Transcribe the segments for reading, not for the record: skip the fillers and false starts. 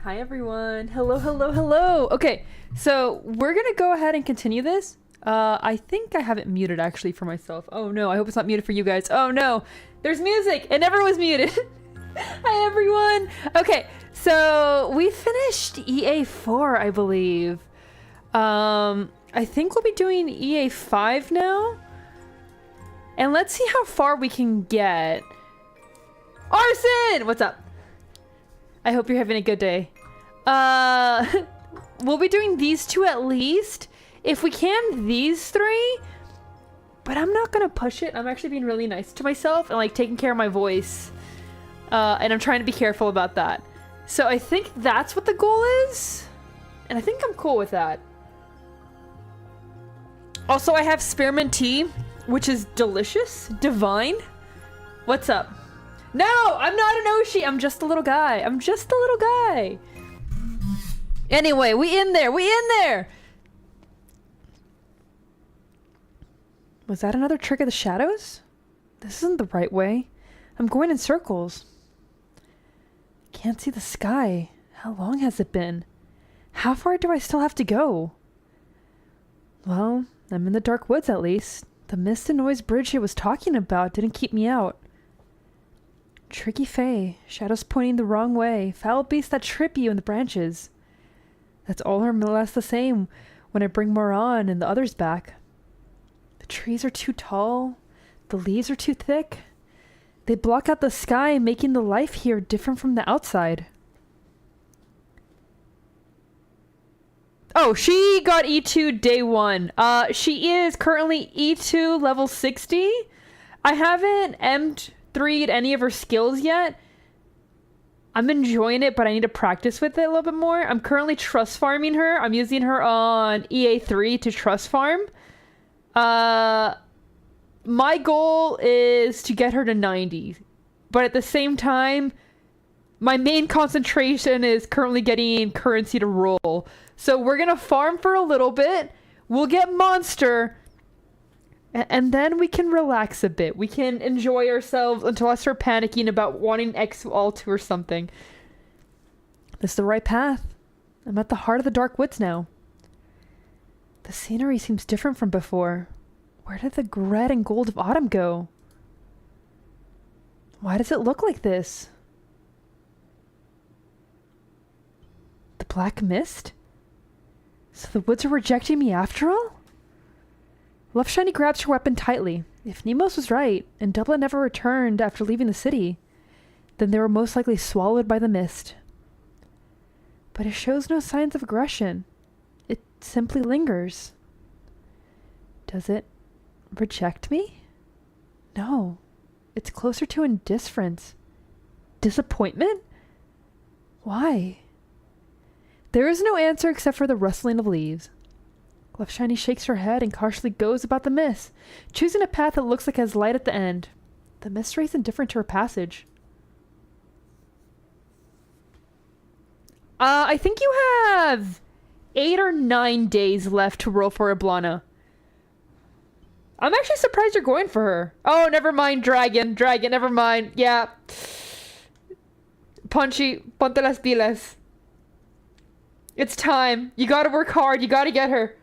Hi everyone. Hello, hello, hello. Okay, so we're gonna go ahead and continue this. I think I have it muted actually for myself. Oh no, I hope it's not muted for you guys. Oh no, there's music. It never was muted. Hi everyone. Okay, so we finished EA4, I believe. I think we'll be doing EA5 now. And let's see how far we can get. Arson! What's up? I hope you're having a good day. We'll be doing these two at least. If we can, these three. But I'm not gonna push it. I'm actually being really nice to myself and like taking care of my voice. And I'm trying to be careful about that. So I think that's what the goal is. And I think I'm cool with that. Also, I have spearmint tea, which is delicious, divine. What's up? No, I'm not an Oshi. I'm just a little guy. I'm just a little guy. Anyway, we in there. We in there. Was that another trick of the shadows? This isn't the right way. I'm going in circles. Can't see the sky. How long has it been? How far do I still have to go? Well, I'm in the dark woods at least. The mist and noise bridge it was talking about didn't keep me out. Tricky Fae, shadows pointing the wrong way, foul beasts that trip you in the branches. That's all or less the same when I bring Moran and the others back. The trees are too tall, the leaves are too thick. They block out the sky, making the life here different from the outside. Oh, she got E2 day 1. She is currently E2 level 60. I haven't M3'd any of her skills yet. I'm enjoying it, but I need to practice with it a little bit more. I'm currently trust farming her. I'm using her on EA3 to trust farm. My goal is to get her to 90. But at the same time, my main concentration is currently getting currency to roll. So we're going to farm for a little bit. We'll get monster. And then we can relax a bit. We can enjoy ourselves until I start panicking about wanting X all 2 or something. This is the right path. I'm at the heart of the dark woods now. The scenery seems different from before. Where did the red and gold of autumn go? Why does it look like this? The black mist? So the woods are rejecting me after all? Love Shiny grabs her weapon tightly. If Nemos was right, and Dublin never returned after leaving the city, then they were most likely swallowed by the mist. But it shows no signs of aggression. It simply lingers. Does it reject me? No. It's closer to indifference. Disappointment? Why? There is no answer except for the rustling of leaves. Love Shiny shakes her head and cautiously goes about the mist, choosing a path that looks like it has light at the end. The mist rays indifferent to her passage. I think you have 8 or 9 days left to roll for Eblana. I'm actually surprised you're going for her. Oh, never mind, dragon, never mind. Yeah. Punchy, ponte las pilas. It's time. You gotta work hard. You gotta get her.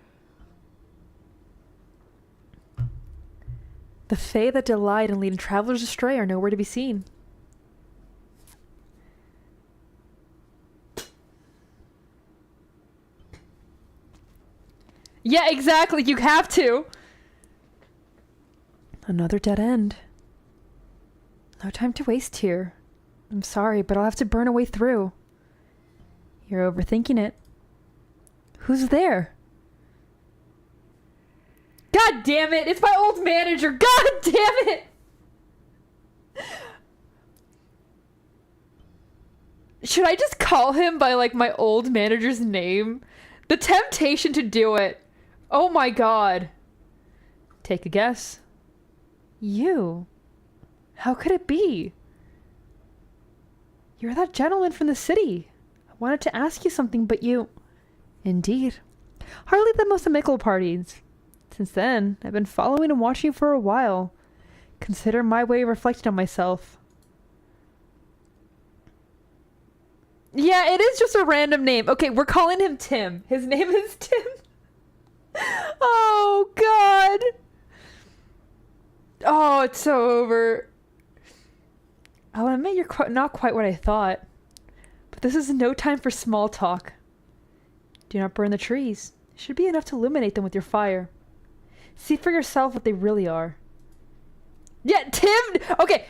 The Fae that delight in leading travelers astray are nowhere to be seen. Yeah, exactly. You have to. Another dead end. No time to waste here. I'm sorry, but I'll have to burn a way through. You're overthinking it. Who's there? God damn it! It's my old manager! God damn it! Should I just call him by, like, my old manager's name? The temptation to do it. Oh my god. Take a guess. You. How could it be? You're that gentleman from the city. I wanted to ask you something, but you... Indeed. Hardly the most amicable parties. Since then, I've been following and watching you for a while. Consider my way of reflecting on myself. Yeah, it is just a random name. Okay, we're calling him Tim. His name is Tim. Oh, God. Oh, it's so over. I'll admit you're not quite what I thought. But this is no time for small talk. Do not burn the trees. It should be enough to illuminate them with your fire. See for yourself what they really are. Yeah, Tim! Okay.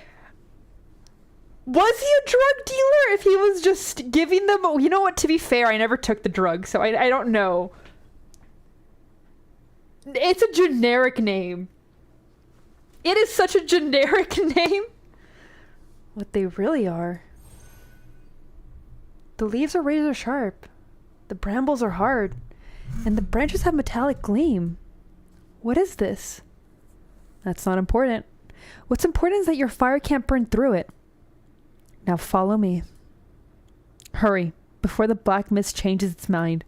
Was he a drug dealer if he was just giving them... You know what? To be fair, I never took the drug, so I don't know. It's a generic name. It is such a generic name. What they really are. The leaves are razor sharp. The brambles are hard. And the branches have metallic gleam. What is this? That's not important. What's important is that your fire can't burn through it. Now follow me. Hurry, before the black mist changes its mind.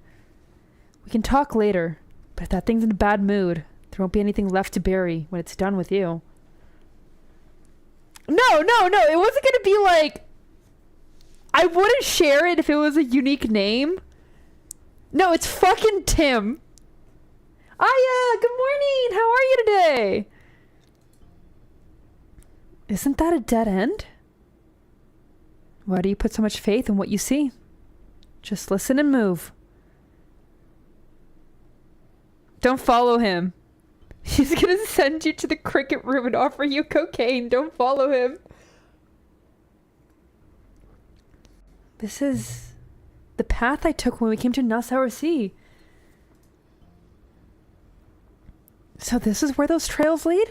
We can talk later, but if that thing's in a bad mood, there won't be anything left to bury when it's done with you. No, it wasn't gonna be like... I wouldn't share it if it was a unique name. No, it's fucking Tim. Aya, good morning! How are you today? Isn't that a dead end? Why do you put so much faith in what you see? Just listen and move. Don't follow him. He's gonna send you to the cricket room and offer you cocaine. Don't follow him. This is the path I took when we came to Nassauer Sea. So this is where those trails lead?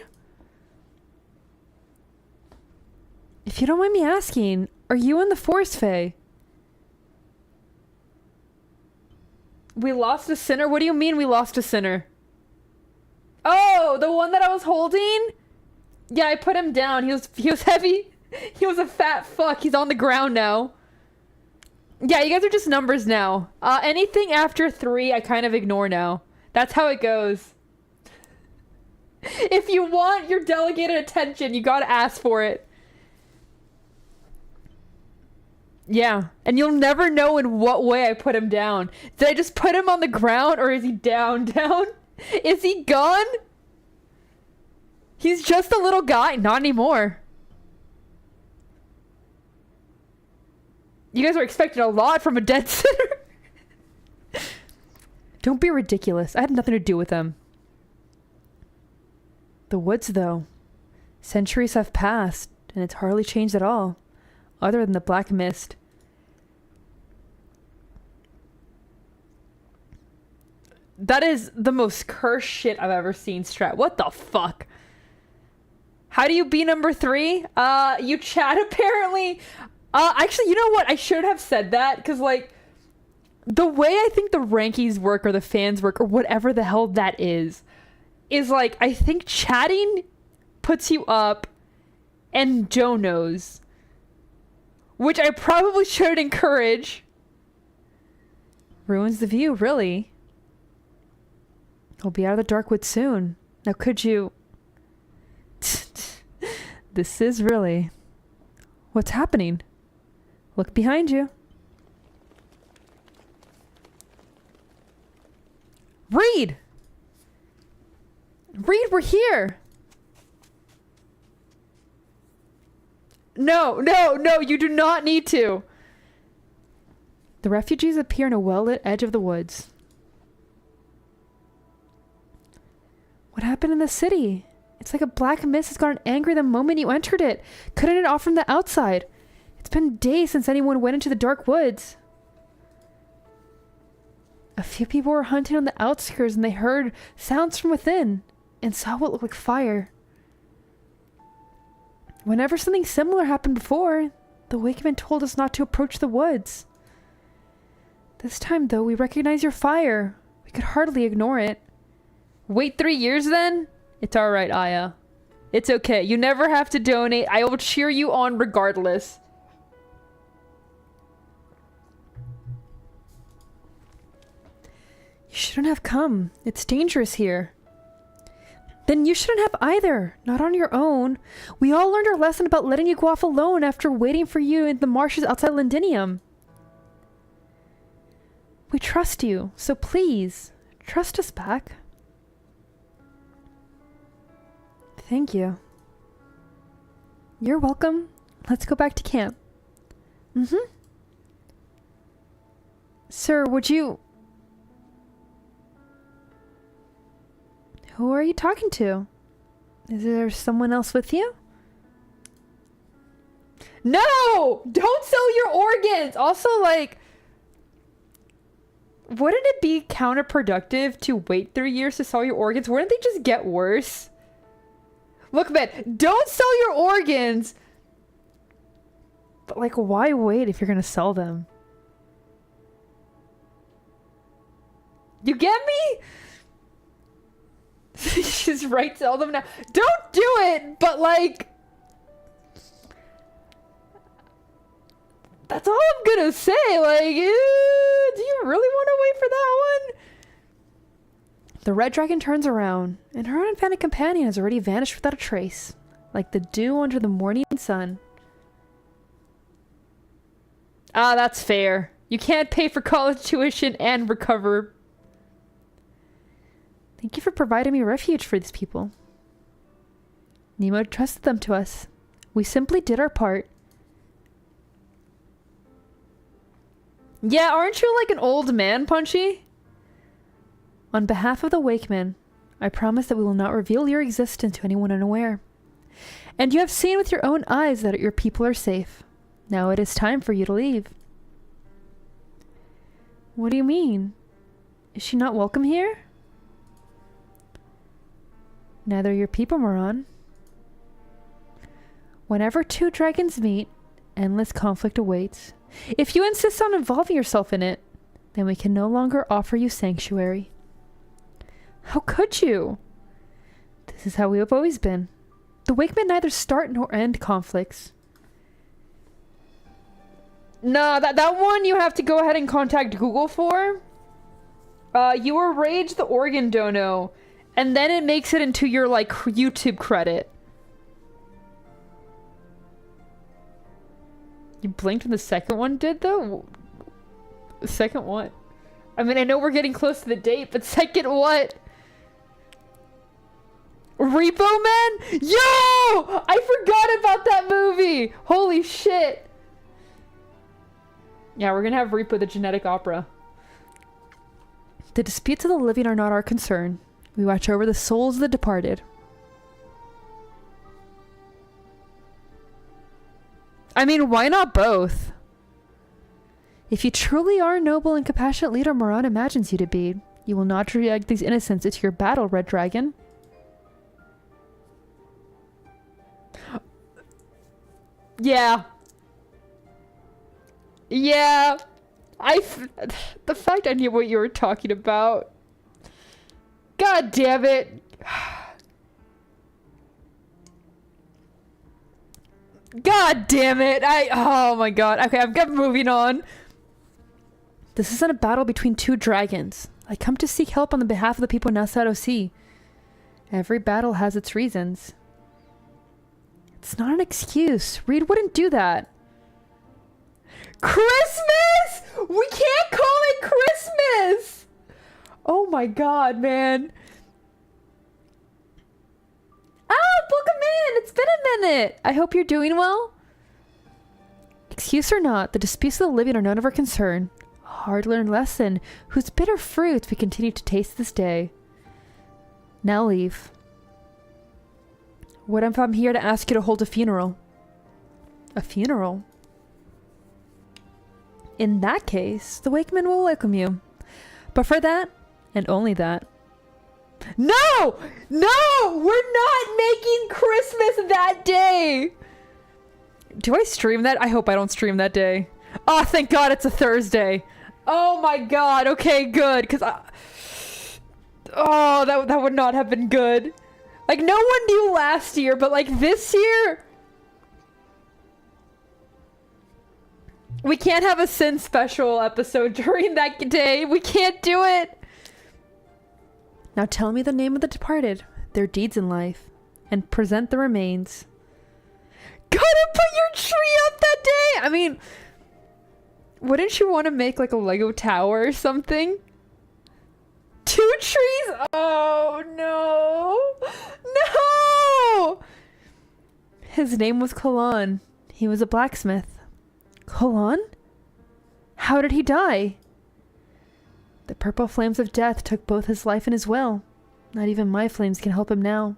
If you don't mind me asking, are you in the Forest Fae? We lost a sinner? What do you mean we lost a sinner? Oh, the one that I was holding? Yeah, I put him down. He was heavy. He was a fat fuck. He's on the ground now. Yeah, you guys are just numbers now. Anything after 3, I kind of ignore now. That's how it goes. If you want your delegated attention, you gotta ask for it. Yeah, and you'll never know in what way I put him down. Did I just put him on the ground, or is he down? Is he gone? He's just a little guy. Not anymore. You guys are expecting a lot from a dead sinner. Don't be ridiculous. I had nothing to do with them. The woods, though. Centuries have passed, and it's hardly changed at all, other than the black mist. That is the most cursed shit I've ever seen, Strat. What the fuck? How do you be number 3? You chat apparently. Actually, you know what? I should have said that, because, like, the way I think the rankies work, or the fans work, or whatever the hell that is like, I think chatting puts you up, and Joe knows. Which I probably should encourage. Ruins the view, really. I'll be out of the dark wood soon. Now could you... This is really... What's happening? Look behind you. Reed! Reed, we're here! No, you do not need to. The refugees appear in a well-lit edge of the woods. What happened in the city? It's like a black mist has gotten angry the moment you entered it. Couldn't it off from the outside? It's been days since anyone went into the dark woods. A few people were hunting on the outskirts and they heard sounds from within and saw what looked like fire. Whenever something similar happened before, the Wakeman told us not to approach the woods. This time, though, we recognize your fire. We could hardly ignore it. Wait 3 years then? It's alright, Aya. It's okay. You never have to donate. I will cheer you on regardless. You shouldn't have come. It's dangerous here. Then you shouldn't have either. Not on your own. We all learned our lesson about letting you go off alone after waiting for you in the marshes outside Lindinium. We trust you, so please, trust us back. Thank you. You're welcome. Let's go back to camp. Mm-hmm. Sir, would you... Who are you talking to? Is there someone else with you? No! Don't sell your organs! Also, like... Wouldn't it be counterproductive to wait 3 years to sell your organs? Wouldn't they just get worse? Look, man, don't sell your organs! But, like, why wait if you're gonna sell them? You get me? She's right, sell them now. Don't do it, but, like... That's all I'm gonna say. Like, do you really want to wait for that one? The red dragon turns around, and her unintended companion has already vanished without a trace, like the dew under the morning sun. Ah, that's fair. You can't pay for college tuition and recover. Thank you for providing me refuge for these people. Nemo trusted them to us. We simply did our part. Yeah, aren't you like an old man, Punchy? On behalf of the Wakemen, I promise that we will not reveal your existence to anyone unaware. And you have seen with your own eyes that your people are safe. Now it is time for you to leave. What do you mean? Is she not welcome here? Neither your people, Moran. Whenever two dragons meet, endless conflict awaits. If you insist on involving yourself in it, then we can no longer offer you sanctuary. How could you? This is how we have always been. The Wakemen neither start nor end conflicts. Nah, that one you have to go ahead and contact Google for. You arrange the organ dono, and then it makes it into your, like, YouTube credit. You blinked when the second one did, though? The second what? I mean, I know we're getting close to the date, but second what? Repo Man? Yo! I forgot about that movie! Holy shit! Yeah, we're gonna have Repo the genetic opera. The disputes of the living are not our concern. We watch over the souls of the departed. I mean, why not both? If you truly are a noble and compassionate leader Moran imagines you to be, you will not drag these innocents into your battle, Red Dragon. Yeah. Yeah. The fact I knew what you were talking about. God damn it. God damn it. Oh my god. Okay, I'm moving on. This isn't a battle between two dragons. I come to seek help on the behalf of the people in Outside Sea. Every battle has its reasons. It's not an excuse. Reed wouldn't do that. Christmas! We can't call it Christmas! Oh my god, man. Oh, welcome in! It's been a minute! I hope you're doing well. Excuse or not, the disputes of the living are none of our concern. A hard-learned lesson, whose bitter fruits we continue to taste this day. Now leave. What if I'm here to ask you to hold a funeral? A funeral? In that case, the Wakemen will welcome you. But for that, and only that. No! No! We're not making Christmas that day! Do I stream that? I hope I don't stream that day. Oh, thank God it's a Thursday. Oh my God. Okay, good. Because oh, that would not have been good. Like, no one knew last year, but like this year... We can't have a Sin special episode during that day. We can't do it. Now tell me the name of the departed, their deeds in life, and present the remains. Gotta put your tree up that day! I mean, Wouldn't you want to make like a Lego tower or something? 2 trees? Oh no! No! His name was Kalan. He was a blacksmith. Kalan? How did he die? The purple flames of death took both his life and his will. Not even my flames can help him now.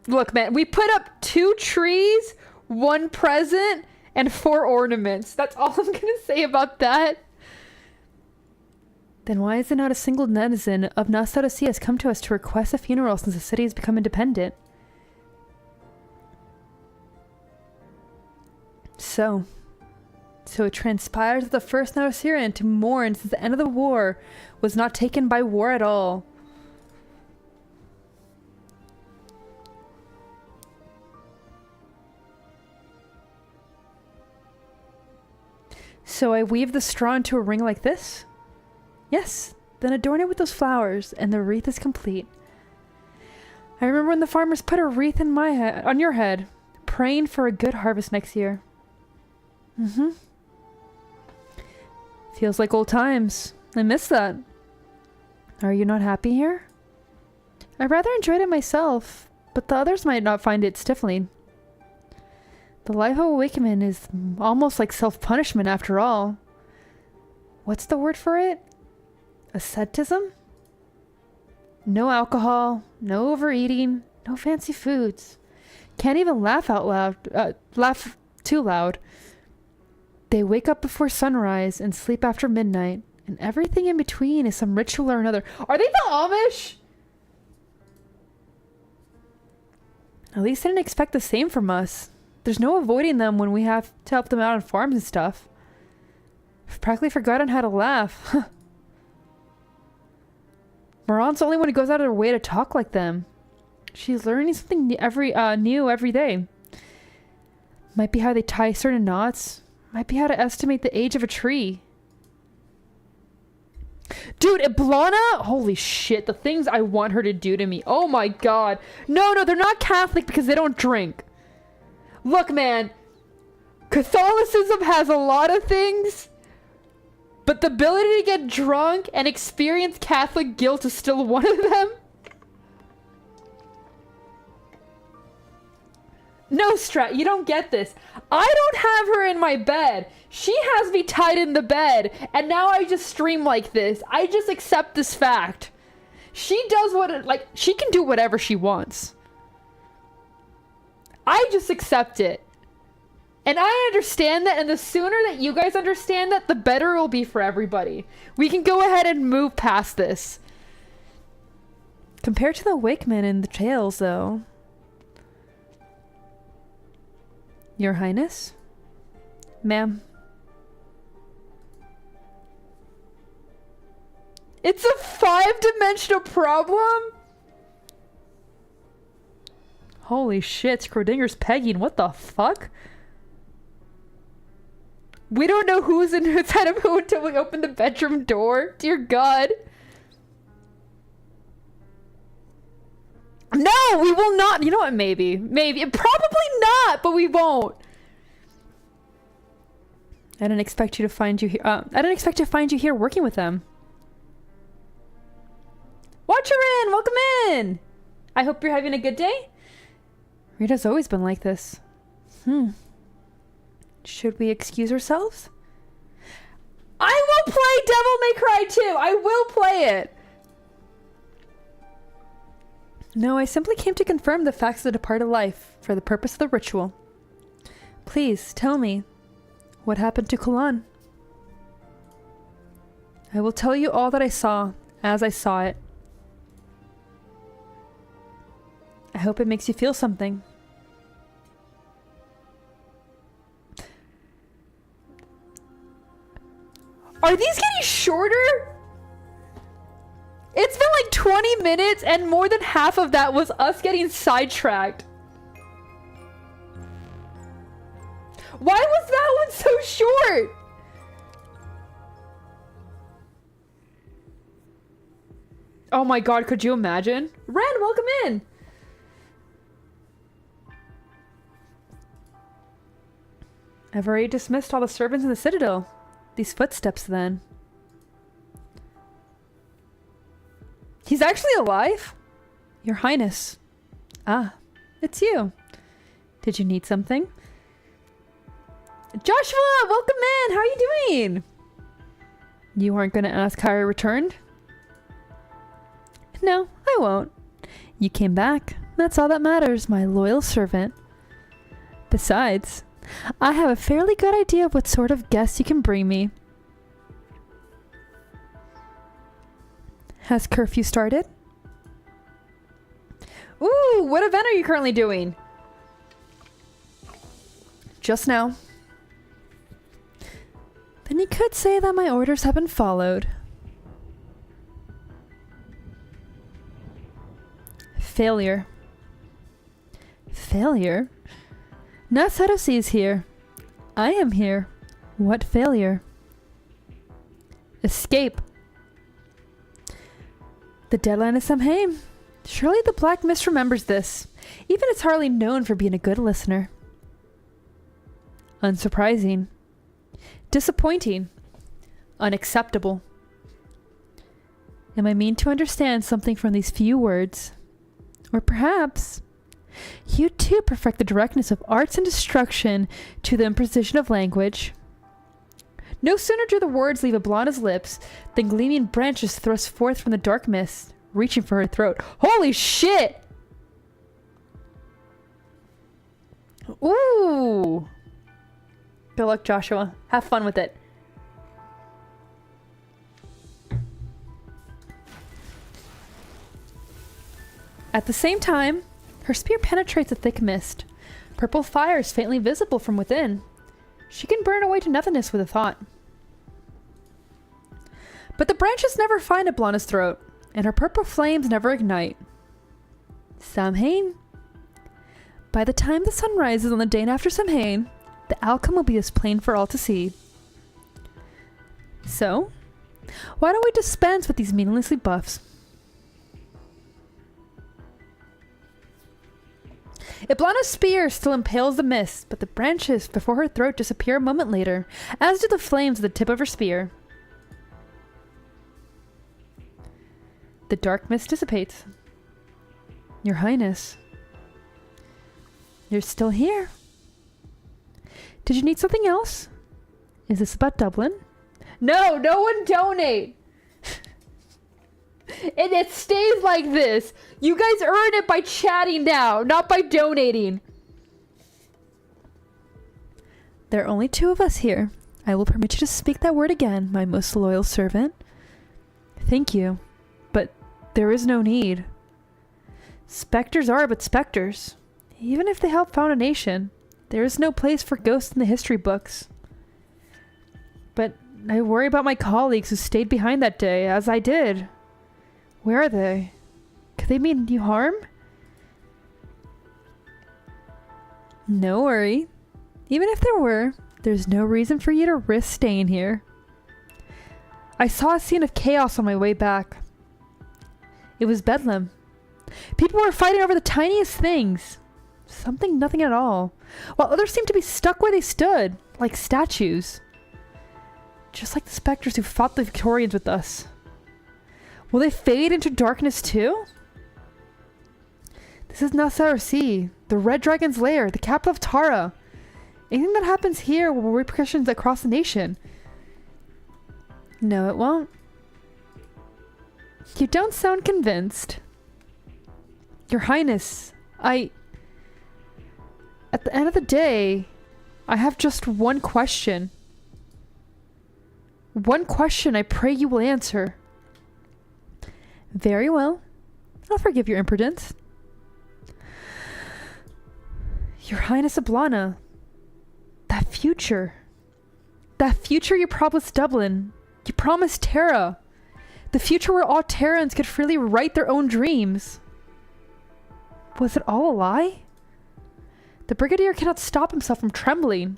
Look, man, we put up 2 trees, 1 present, and 4 ornaments. That's all I'm gonna say about that. Then why is it not a single netizen of Nastasia has come to us to request a funeral since the city has become independent? So it transpires that the first Nauserian to mourn since the end of the war was not taken by war at all. So I weave the straw into a ring like this? Yes, then adorn it with those flowers, and the wreath is complete. I remember when the farmers put a wreath in my head, on your head, praying for a good harvest next year. Mm-hmm. Feels like old times. I miss that. Are you not happy here? I rather enjoyed it myself, but the others might not find it stifling. The life of a Wickerman is almost like self-punishment after all. What's the word for it? Asceticism? No alcohol, no overeating, no fancy foods. Can't even laugh out loud, laugh too loud. They wake up before sunrise and sleep after midnight, and everything in between is some ritual or another. Are they the Amish? At least they didn't expect the same from us. There's no avoiding them when we have to help them out on farms and stuff. I've practically forgotten how to laugh. Moran's the only one who goes out of her way to talk like them. She's learning something new every day. Might be how they tie certain knots. Might be how to estimate the age of a tree. Dude, Eblana? Holy shit, the things I want her to do to me. Oh my god. No, they're not Catholic because they don't drink. Look, man, Catholicism has a lot of things, but the ability to get drunk and experience Catholic guilt is still one of them. No, Strat, you don't get this. I don't have her in my bed. She has me tied in the bed, and now I just stream like this. I just accept this fact. She does she can do whatever she wants. I just accept it. And I understand that, and the sooner that you guys understand that, the better it will be for everybody. We can go ahead and move past this. Compared to the Wakeman in the tales, though. Your Highness? Ma'am. It's a 5-dimensional problem? Holy shit, Scrodinger's pegging. What the fuck? We don't know who's inside of who until we open the bedroom door. Dear God. No, we will not. You know what? Maybe. Probably not, but we won't. I didn't expect you to find you here. I didn't expect to find you here working with them. Watcherin, welcome in. I hope you're having a good day. Rita's always been like this. Should we excuse ourselves? I will play Devil May Cry 2. I will play it. No, I simply came to confirm the facts of the departed life for the purpose of the ritual. Please, tell me, what happened to Kalan? I will tell you all that I saw, as I saw it. I hope it makes you feel something. Are these getting shorter? It's been like 20 minutes and more than half of that was us getting sidetracked. Why was that one so short? Oh my god, could you imagine? Ren, welcome in. I've already dismissed all the servants in the citadel. These footsteps, then. He's actually alive? Your Highness. Ah, it's you. Did you need something? Joshua, welcome in! How are you doing? You aren't gonna ask how I returned? No, I won't. You came back. That's all that matters, my loyal servant. Besides, I have a fairly good idea of what sort of guests you can bring me. Has curfew started? Ooh, what event are you currently doing? Just now. Then you could say that my orders have been followed. Failure. Failure? Nasadosi is here. I am here. What failure? Escape. The deadline is Samhain. Surely the Black Mist remembers this. Even it's hardly known for being a good listener. Unsurprising. Disappointing. Unacceptable. Am I mean to understand something from these few words? Or perhaps you too perfect the directness of arts and destruction to the imprecision of language. No sooner do the words leave Eblana's lips than gleaming branches thrust forth from the dark mist, reaching for her throat. Holy shit! Ooh! Good luck, Joshua. Have fun with it. At the same time, her spear penetrates a thick mist. Purple fire is faintly visible from within. She can burn away to nothingness with a thought. But the branches never find Eblana's throat, and her purple flames never ignite. Samhain. By the time the sun rises on the day after Samhain, the outcome will be as plain for all to see. So, why don't we dispense with these meaningless buffs? Eblana's spear still impales the mist, but the branches before her throat disappear a moment later, as do the flames at the tip of her spear. The dark mist dissipates. Your Highness. You're still here. Did you need something else? Is this about Dublin? No, no one donate! And it stays like this. You guys earn it by chatting now, not by donating. There are only two of us here. I will permit you to speak that word again, my most loyal servant. Thank you, but there is no need. Specters are but specters. Even if they help found a nation, there is no place for ghosts in the history books. But I worry about my colleagues who stayed behind that day, as I did. Where are they? Could they mean you harm? No worry. Even if there were, there's no reason for you to risk staying here. I saw a scene of chaos on my way back. It was bedlam. People were fighting over the tiniest things. Something nothing at all. While others seemed to be stuck where they stood, like statues. Just like the specters who fought the Victorians with us. Will they fade into darkness too? This is Nassau-Sea, the Red Dragon's lair, the capital of Tara. Anything that happens here will have repercussions across the nation. No, it won't. You don't sound convinced. Your Highness, at the end of the day, I have just one question. One question I pray you will answer. Very well. I'll forgive your imprudence. Your Highness Eblana, that future you promised Dublin, you promised Terra, the future where all Terrans could freely write their own dreams. Was it all a lie? The Brigadier cannot stop himself from trembling,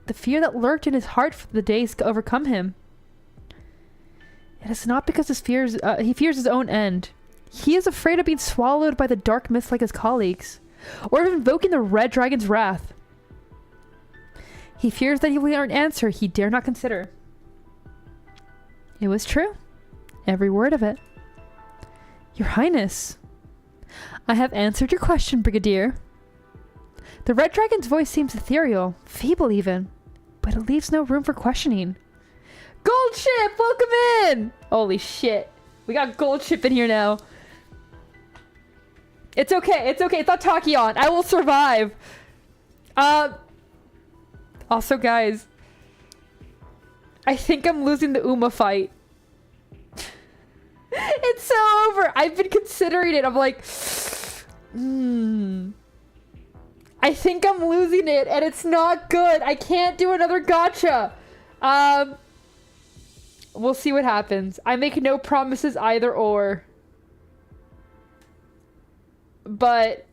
the fear that lurked in his heart for the days to overcome him. It is not because he fears his own end. He is afraid of being swallowed by the dark mist like his colleagues, or of invoking the Red Dragon's wrath. He fears that he will hear an answer he dare not consider. It was true. Every word of it. Your Highness, I have answered your question, Brigadier. The Red Dragon's voice seems ethereal, feeble even, but it leaves no room for questioning. Gold Ship, welcome in! Holy shit. We got Gold Ship in here now. It's okay, it's okay. It's not Tachyon. I will survive. Also, guys, I think I'm losing the Uma fight. It's so over. I've been considering it. I'm like, I think I'm losing it, and it's not good. I can't do another gacha. We'll see what happens. I make no promises either or. But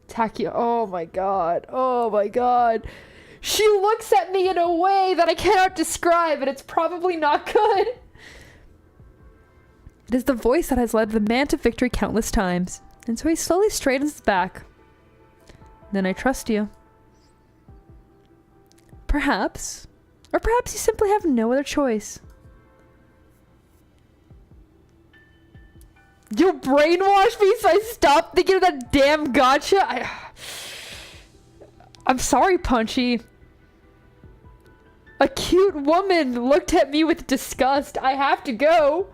Taki, oh my god. Oh my god. She looks at me in a way that I cannot describe, and it's probably not good. It is the voice that has led the man to victory countless times, and so he slowly straightens his back. Then I trust you. Perhaps. Or perhaps you simply have no other choice. You brainwashed me so I stopped thinking of that damn gacha? I'm sorry, Punchy. A cute woman looked at me with disgust. I have to go.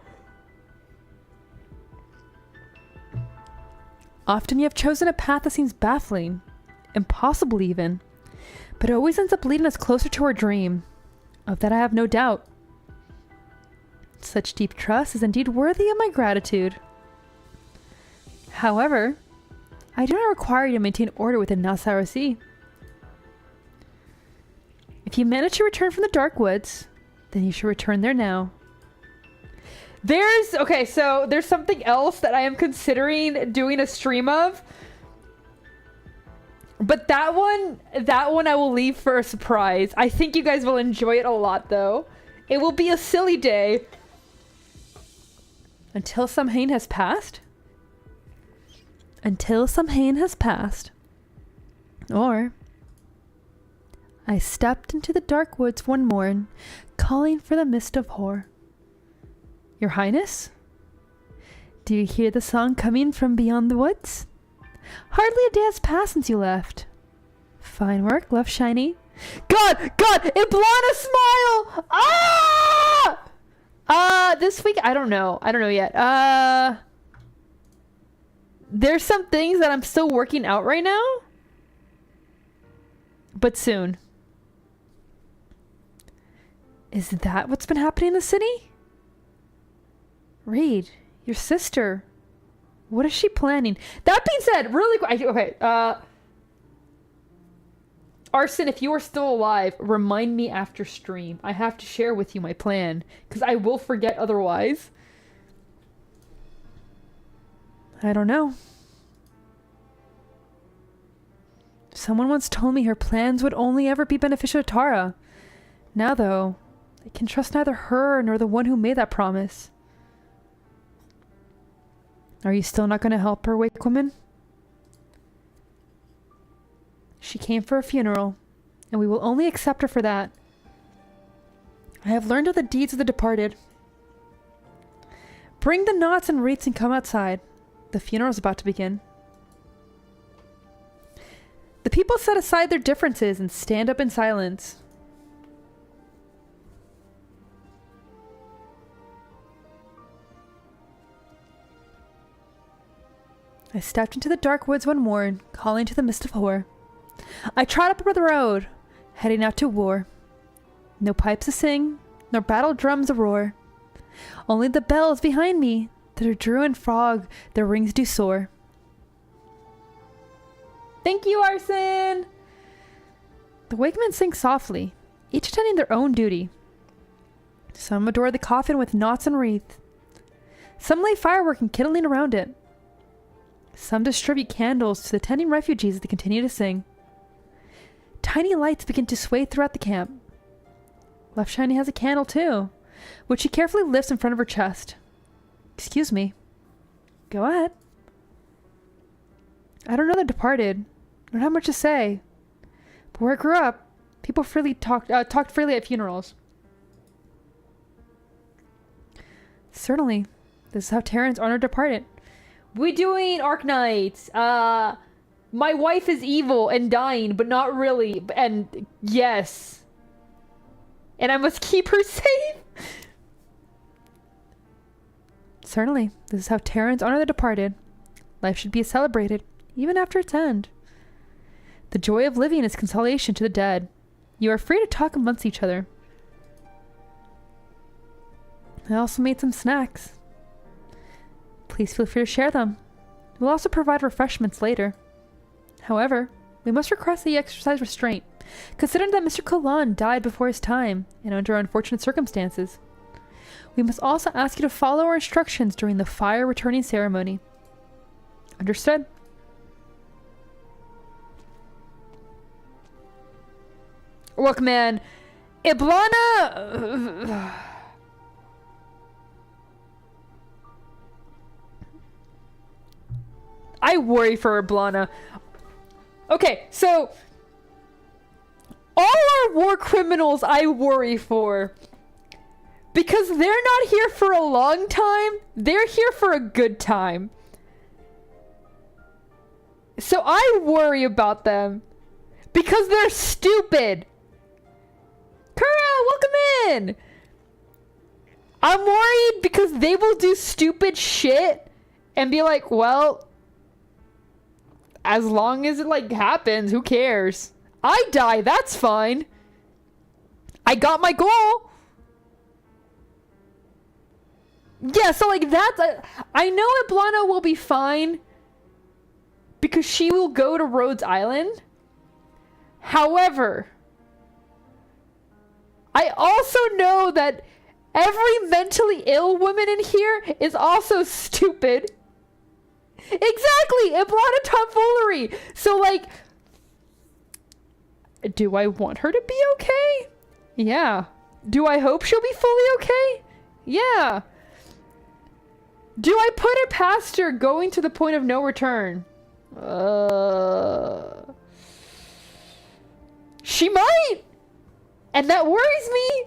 Often you have chosen a path that seems baffling, impossible even, but it always ends up leading us closer to our dream. Of that I have no doubt. Such deep trust is indeed worthy of my gratitude. However, I do not require you to maintain order within Nassau Sea. If you manage to return from the Dark Woods, then you should return there now. Okay, so there's something else that I am considering doing a stream of. But that one I will leave for a surprise. I think you guys will enjoy it a lot, though. It will be a silly day. Until Samhain has passed? Until Samhain has passed. Or, I stepped into the dark woods one morn, calling for the mist of Hor. Your Highness? Do you hear the song coming from beyond the woods? Hardly a day has passed since you left. Fine work, Love Shiny. God! Eblana smile! This week, I don't know yet. There's some things that I'm still working out right now. But soon. Is that what's been happening in the city? Reed, your sister. What is she planning? That being said, really quick. Okay. Arson, if you are still alive, remind me after stream. I have to share with you my plan, because I will forget otherwise. I don't know. Someone once told me her plans would only ever be beneficial to Tara. Now, though, I can trust neither her nor the one who made that promise. Are you still not going to help her, Wake Woman? She came for a funeral, and we will only accept her for that. I have learned of the deeds of the departed. Bring the knots and wreaths and come outside. The funeral is about to begin. The people set aside their differences and stand up in silence. I stepped into the dark woods one morn, calling to the mist of Hor. I trod up the road, heading out to war. No pipes to sing, nor battle drums a roar. Only the bells behind me, that are druid frog, their rings do soar. Thank you, Arson! The wakemen sing softly, each attending their own duty. Some adore the coffin with knots and wreath. Some lay firework and kindling around it. Some distribute candles to the tending refugees as they continue to sing. Tiny lights begin to sway throughout the camp. Left Shiny has a candle too, which she carefully lifts in front of her chest. Excuse me. Go ahead. I don't know the departed. I don't have much to say. But where I grew up, people freely talked freely at funerals. Certainly, this is how Terrans honor departed. We doing Arknights. My wife is evil and dying, but not really. And yes. And I must keep her safe. Certainly, this is how Terrans honor the departed. Life should be celebrated, even after its end. The joy of living is consolation to the dead. You are free to talk amongst each other. I also made some snacks. Please feel free to share them. We'll also provide refreshments later. However, we must request that you exercise restraint, considering that Mr. Kalan died before his time and under unfortunate circumstances. We must also ask you to follow our instructions during the fire returning ceremony. Understood? Look, man, Eblana... I worry for Eblana. Okay, so all our war criminals I worry for. Because they're not here for a long time, they're here for a good time. So I worry about them. Because they're stupid. Kura, welcome in! I'm worried because they will do stupid shit and be like, well, as long as it like happens, who cares? I die, that's fine. I got my goal. Yeah, so like that's I know Eblana will be fine because she will go to Rhodes Island. However, I also know that every mentally ill woman in here is also stupid. Exactly! Eblana tomfoolery! So, like, do I want her to be okay? Yeah. Do I hope she'll be fully okay? Yeah. Do I put it past her going to the point of no return? She might! And that worries me!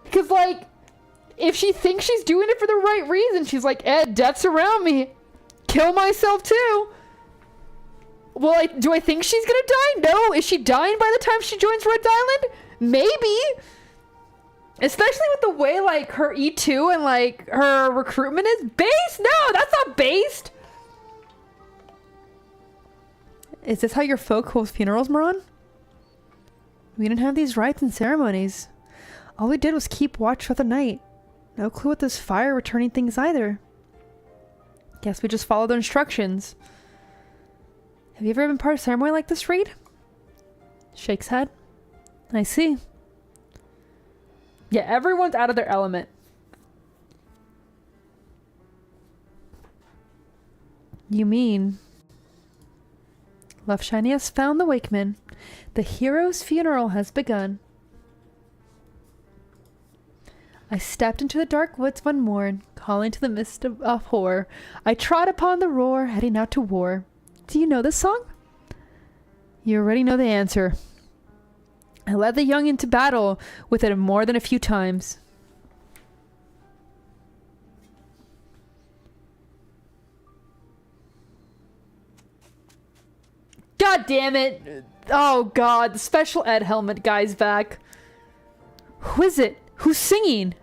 Because, like, if she thinks she's doing it for the right reason, she's like, death's around me. Kill myself too. Well, do I think she's gonna die? No. Is she dying by the time she joins Rhodes Island? Maybe. Especially with the way, like, her E2 and, like, her recruitment is based? No, that's not based. Is this how your folk host funerals, Moran? We didn't have these rites and ceremonies. All we did was keep watch for the night. No clue what this fire returning thing is either. Guess we just follow the instructions. Have you ever been part of a ceremony like this, Reed? Shakes head. I see. Yeah, everyone's out of their element. You mean... Love Shiny has found the Wakeman. The hero's funeral has begun. I stepped into the dark woods one morn, calling to the mist of horror. I trod upon the roar, heading out to war. Do you know this song? You already know the answer. I led the young into battle with it more than a few times. God damn it! Oh god, the special ed helmet guy's back. Who is it? Who's singing?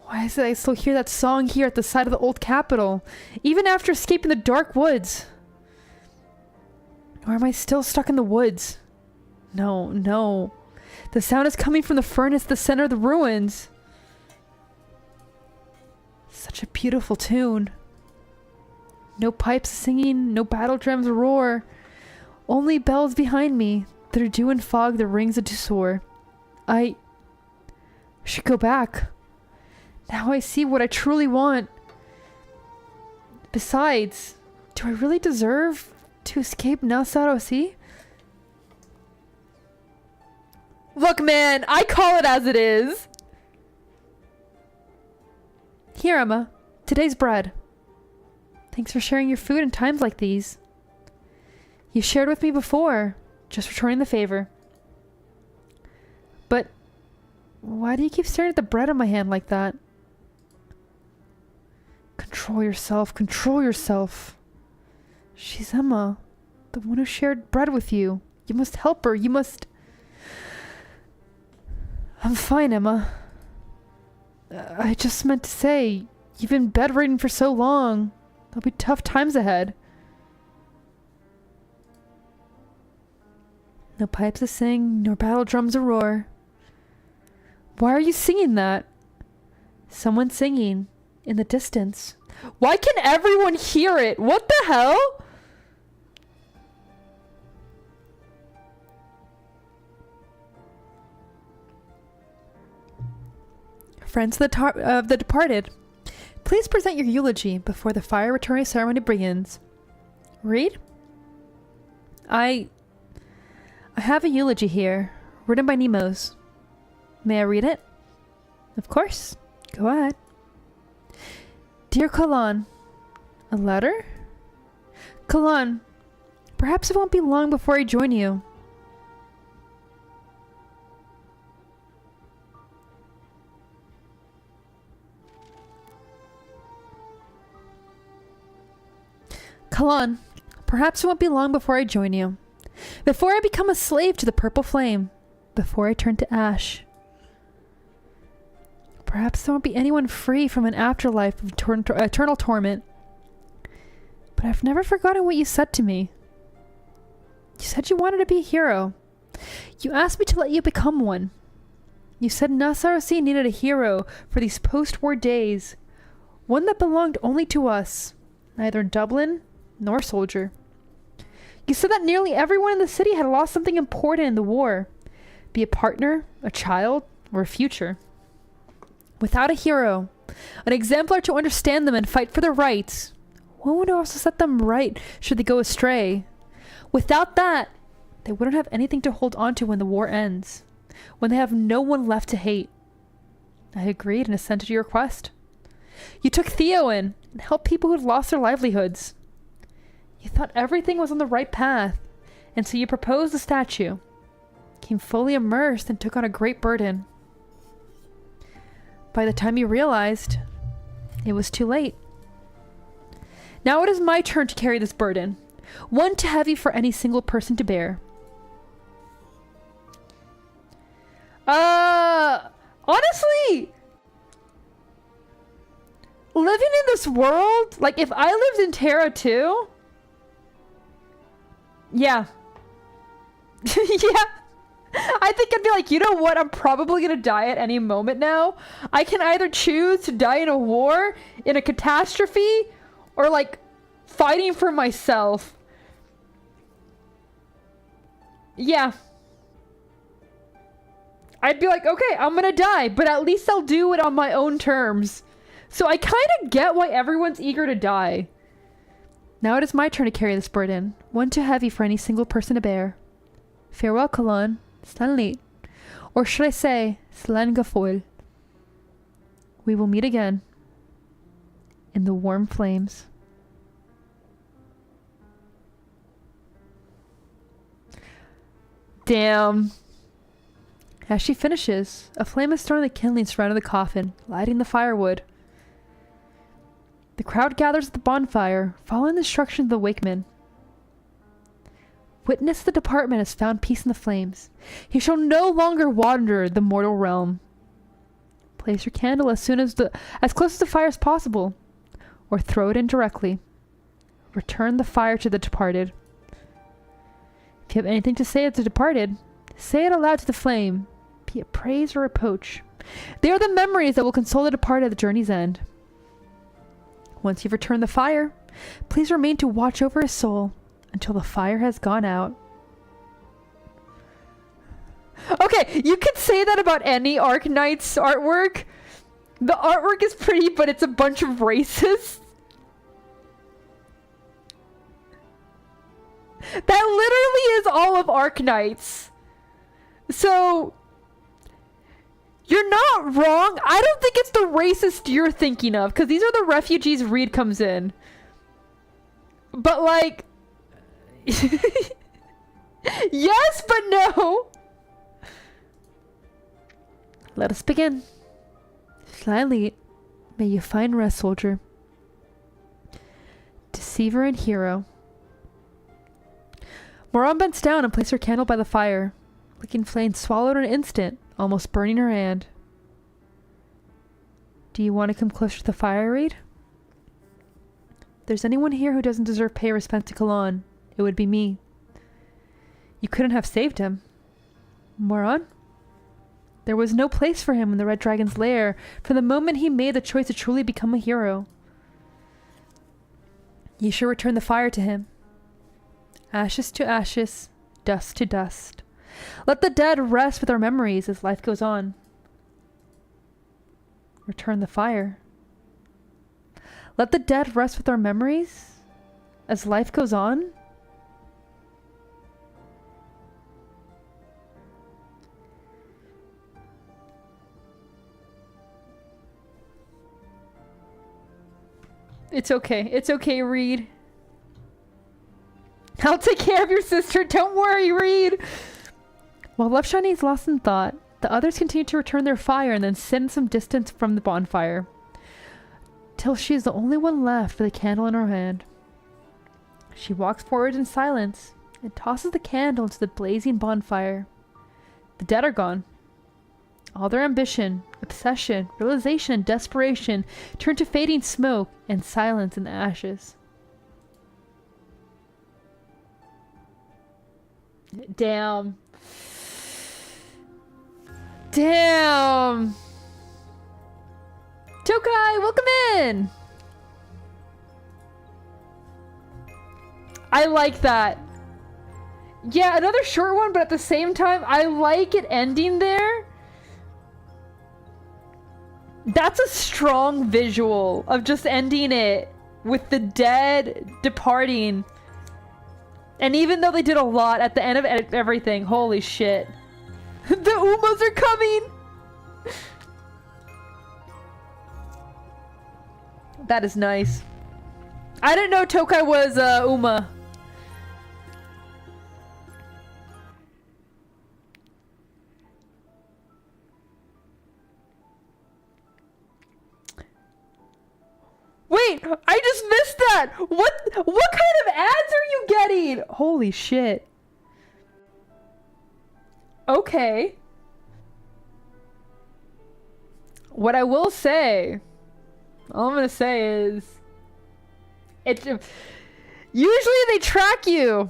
Why is it I still hear that song here at the side of the old Capitol, even after escaping the dark woods? Or am I still stuck in the woods? No, no. The sound is coming from the furnace at the center of the ruins. Such a beautiful tune. No pipes singing, no battle drums roar. Only bells behind me, through dew and fog the rings of soar. I should go back. Now I see what I truly want. Besides, do I really deserve to escape Nasarosi? Look, man, I call it as it is. Here, Emma. Today's bread. Thanks for sharing your food in times like these. You shared with me before. Just returning the favor. But why do you keep staring at the bread in my hand like that? Control yourself. Control yourself. She's Emma. The one who shared bread with you. You must help her. You must... I'm fine, Emma. I just meant to say, you've been bedridden for so long. There'll be tough times ahead. No pipes to sing, nor battle drums to roar. Why are you singing that? Someone's singing in the distance. Why can everyone hear it? What the hell? Friends of the departed, please present your eulogy before the fire returning ceremony begins. Read? I have a eulogy here, written by Nemos. May I read it? Of course. Go ahead. Dear Kalan, a letter? Kalan, perhaps it won't be long before I join you. Kalan, perhaps it won't be long before I join you. Before I become a slave to the purple flame. Before I turn to ash. Perhaps there won't be anyone free from an afterlife of eternal torment. But I've never forgotten what you said to me. You said you wanted to be a hero. You asked me to let you become one. You said Nasarosi needed a hero for these post-war days. One that belonged only to us. Neither Dublin nor soldier. You said that nearly everyone in the city had lost something important in the war. Be a partner, a child, or a future. Without a hero, an exemplar to understand them and fight for their rights, one would also set them right should they go astray. Without that, they wouldn't have anything to hold on to when the war ends, when they have no one left to hate. I agreed and assented to your request. You took Theo in and helped people who'd lost their livelihoods. You thought everything was on the right path, and so you proposed the statue. Came fully immersed and took on a great burden. By the time you realized, it was too late. Now it is my turn to carry this burden, one too heavy for any single person to bear. Honestly, living in this world, like if I lived in Terra too, yeah. Yeah. I think I'd be like, you know what? I'm probably gonna die at any moment now. I can either choose to die in a war, in a catastrophe, or like fighting for myself. Yeah. I'd be like, okay, I'm gonna die, but at least I'll do it on my own terms. So I kind of get why everyone's eager to die. Now it is my turn to carry this burden, one too heavy for any single person to bear. Farewell, Kalan. Stanley. Or should I say, Slangafoil. We will meet again. In the warm flames. Damn. As she finishes, a flame is thrown in the kindling surrounding the coffin, lighting the firewood. The crowd gathers at the bonfire, following the instructions of the wakeman. Witness the department has found peace in the flames. He shall no longer wander the mortal realm. Place your candle as close to the fire as possible, or throw it in directly. Return the fire to the departed. If you have anything to say to the departed, say it aloud to the flame, be it praise or reproach. They are the memories that will console the departed at the journey's end. Once you've returned the fire, please remain to watch over his soul until the fire has gone out. Okay, you could say that about any Arknights artwork. The artwork is pretty, but it's a bunch of racists. That literally is all of Arknights. So, you're not wrong. I don't think it's the racist you're thinking of, because these are the refugees Reed comes in. But like, Yes, but no! Let us begin. Slyly, may you find rest, soldier. Deceiver and hero. Moran bends down and places her candle by the fire. Licking flame swallowed in an instant, almost burning her hand. Do you want to come closer to the fire, Reed? If there's anyone here who doesn't deserve pay respect to Kalan, it would be me. You couldn't have saved him. Moran? There was no place for him in the Red Dragon's lair from the moment he made the choice to truly become a hero. You should return the fire to him. Ashes to ashes, dust to dust. Let the dead rest with their memories as life goes on. Return the fire. Let the dead rest with their memories as life goes on? It's okay. It's okay, Reed. I'll take care of your sister. Don't worry, Reed. While Love Shining is lost in thought, the others continue to return their fire and then sit some distance from the bonfire. Till she is the only one left with a candle in her hand. She walks forward in silence and tosses the candle into the blazing bonfire. The dead are gone. All their ambition, obsession, realization, and desperation turn to fading smoke and silence in the ashes. Damn. Damn. Tokai, welcome in. I like that. Yeah, another short one, but at the same time, I like it ending there. That's a strong visual of just ending it with the dead departing. And even though they did a lot at the end of everything, holy shit. The Umas are coming! That is nice. I didn't know Tokai was Uma. Wait, I just missed that! What kind of ads are you getting? Holy shit. Okay. What I will say, all I'm gonna say is, usually they track you.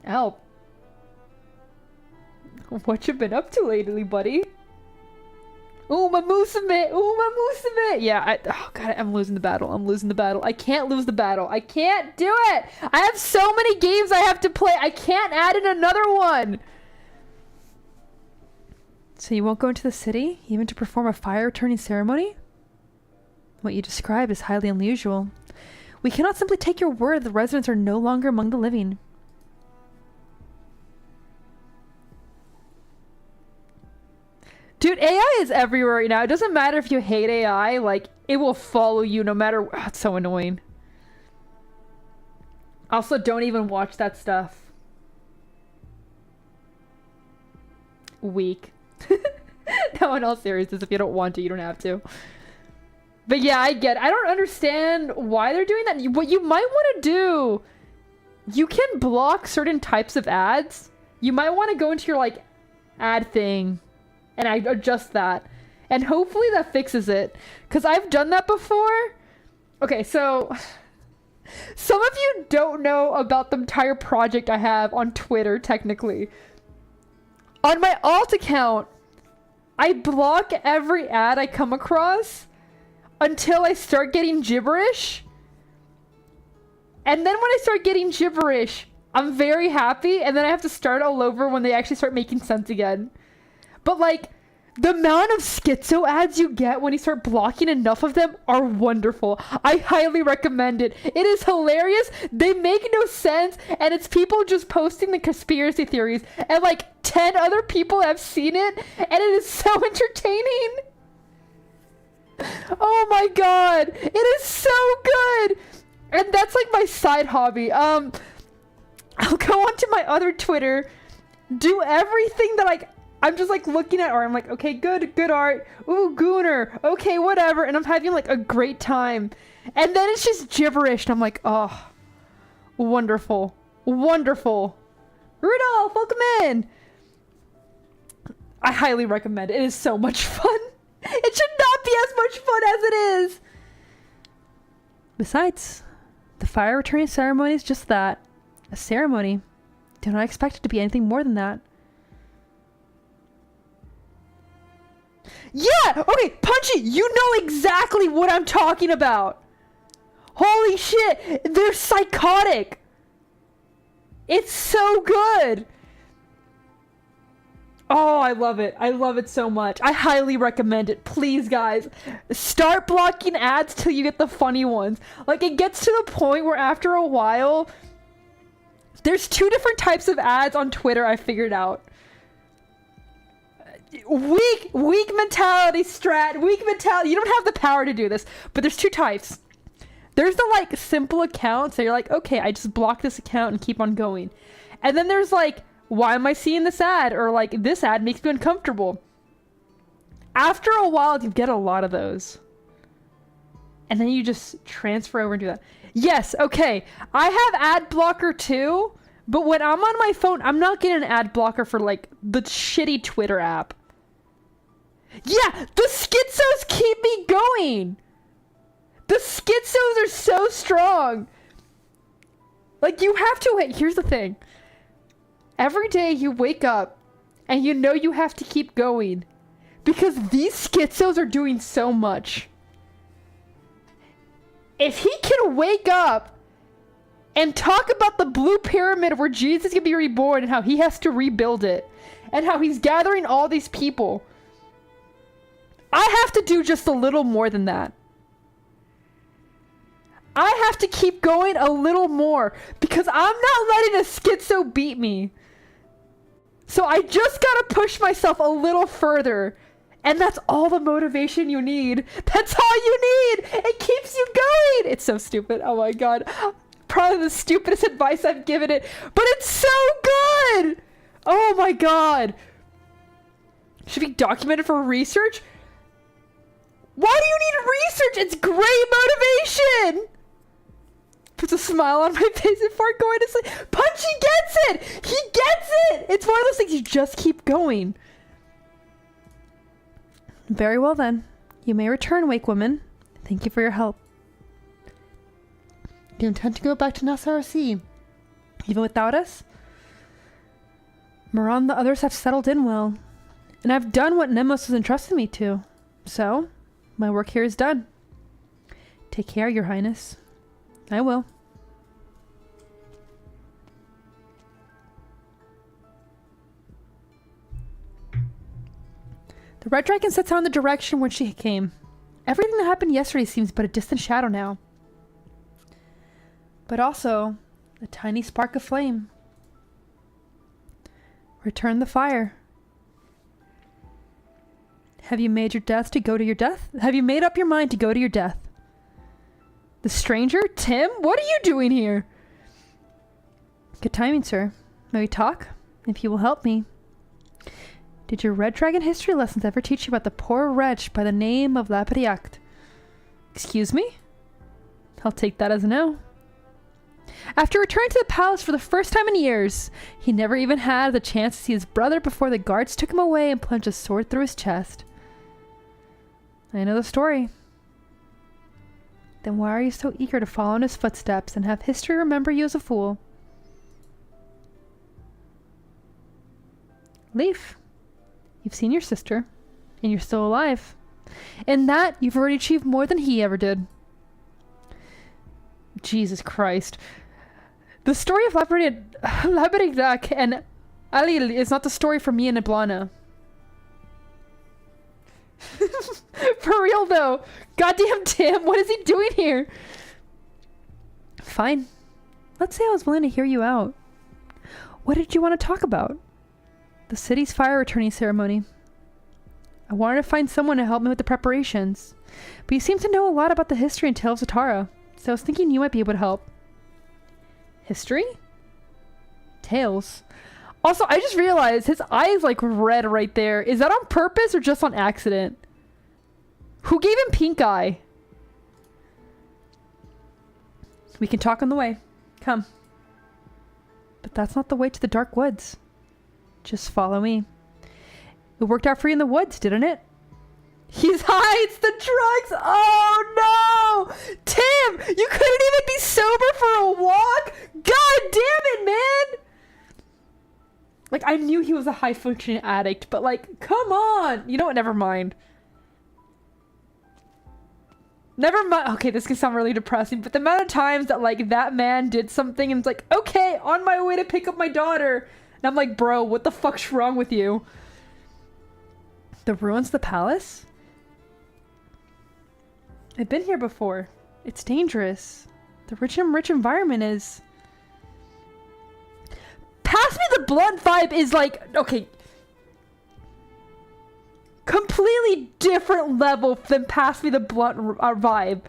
Help. What you been up to lately, buddy? Uma Musume! Uma Musume! Yeah, oh god, I'm losing the battle. I'm losing the battle. I can't lose the battle. I can't do it! I have so many games I have to play. I can't add in another one! So you won't go into the city, even to perform a fire-returning ceremony? What you describe is highly unusual. We cannot simply take your word that the residents are no longer among the living. Dude, AI is everywhere right now. It doesn't matter if you hate AI, like, it will follow you no matter... Oh, it's so annoying. Also, don't even watch that stuff. Weak. No, in all seriousness, if you don't want to, you don't have to. But yeah, I don't understand why they're doing that. What you might want to do... You can block certain types of ads. You might want to go into your, like, ad thing... and I adjust that. And hopefully that fixes it. Because I've done that before. Okay, so... Some of you don't know about the entire project I have on Twitter, technically. On my alt account, I block every ad I come across until I start getting gibberish. And then when I start getting gibberish, I'm very happy. And then I have to start all over when they actually start making sense again. But, like, the amount of schizo ads you get when you start blocking enough of them are wonderful. I highly recommend it. It is hilarious. They make no sense. And it's people just posting the conspiracy theories. And, like, 10 other people have seen it. And it is so entertaining. Oh, my God. It is so good. And that's, like, my side hobby. I I'll go onto my other Twitter, do everything that I'm just like looking at art. I'm like, okay, good art. Ooh, Gooner. Okay, whatever. And I'm having like a great time. And then it's just gibberish. And I'm like, oh, wonderful. Wonderful. Rudolph, welcome in. I highly recommend it. It is so much fun. It should not be as much fun as it is. Besides, the fire returning ceremony is just that. A ceremony. Do not expect it to be anything more than that. Yeah! Okay, Punchy, you know exactly what I'm talking about. Holy shit! They're psychotic! It's so good! Oh, I love it. I love it so much. I highly recommend it. Please, guys, start blocking ads till you get the funny ones. Like, it gets to the point where after a while, there's 2 different types of ads on Twitter I figured out. Weak mentality strat, weak mentality. You don't have the power to do this, but there's 2 types. There's the like simple accounts that you're like, okay, I just block this account and keep on going. And then there's like, why am I seeing this ad? Or like, this ad makes me uncomfortable. After a while, you get a lot of those. And then you just transfer over and do that. Yes, okay. I have ad blocker too, but when I'm on my phone, I'm not getting an ad blocker for like the shitty Twitter app. Yeah, the schizos keep me going. The schizos are so strong. Like, you have to wait. Here's the thing. Every day you wake up and you know you have to keep going because these schizos are doing so much. If he can wake up and talk about the blue pyramid where Jesus can be reborn and how he has to rebuild it and how he's gathering all these people, I have to do just a little more than that. I have to keep going a little more because I'm not letting a schizo beat me. So I just gotta push myself a little further. And that's all the motivation you need. That's all you need. It keeps you going. It's so stupid. Oh my god. Probably the stupidest advice I've given it. But it's so good. Oh my god. Should be documented for research? Why do you need research? It's great motivation. Puts a smile on my face before going to sleep. Punchy gets it. He gets it. It's one of those things you just keep going. Very well then. You may return, Wake Woman. Thank you for your help. Do you intend to go back to Nassau Sea, even without us? Moran and the others have settled in well, and I've done what Nemos has entrusted me to. So, my work here is done. Take care, Your Highness. I will. The Red Dragon sets out in the direction where she came. Everything that happened yesterday seems but a distant shadow now. But also, a tiny spark of flame. Return the fire. Have you made your death to go to your death? Have you made up your mind to go to your death? The stranger? Tim? What are you doing here? Good timing, sir. May we talk? If you will help me. Did your Red Dragon history lessons ever teach you about the poor wretch by the name of Laperiact? Excuse me? I'll take that as a no. After returning to the palace for the first time in years, he never even had the chance to see his brother before the guards took him away and plunged a sword through his chest. I know the story. Then why are you so eager to follow in his footsteps and have history remember you as a fool? Leaf. You've seen your sister, and you're still alive. In that, you've already achieved more than he ever did. Jesus Christ. The story of Laberidak and Alil is not the story for me and Eblana. For real though. Goddamn Tim, what is he doing here? Fine. Let's say I was willing to hear you out. What did you want to talk about? The city's fire returning ceremony. I wanted to find someone to help me with the preparations, but you seem to know a lot about the history and tale of Zatara, so I was thinking you might be able to help. History? tails. Also, I just realized his eye is like red right there. Is that on purpose or just on accident? Who gave him pink eye? We can talk on the way. Come. But that's not the way to the dark woods. Just follow me. It worked out for you in the woods, didn't it? He hides the drugs! Oh no! Tim! You couldn't even be sober for a walk? God damn it, man! Like, I knew he was a high-functioning addict, but like, come on! You know what? Never mind. Never mind. Okay, this can sound really depressing, but the amount of times that like that man did something and it's like, okay, on my way to pick up my daughter. And I'm like, bro, what the fuck's wrong with you? The ruins of the palace? I've been here before. It's dangerous. The rich environment is... Pass me the blunt vibe is like, okay, completely different level than pass me the blunt vibe.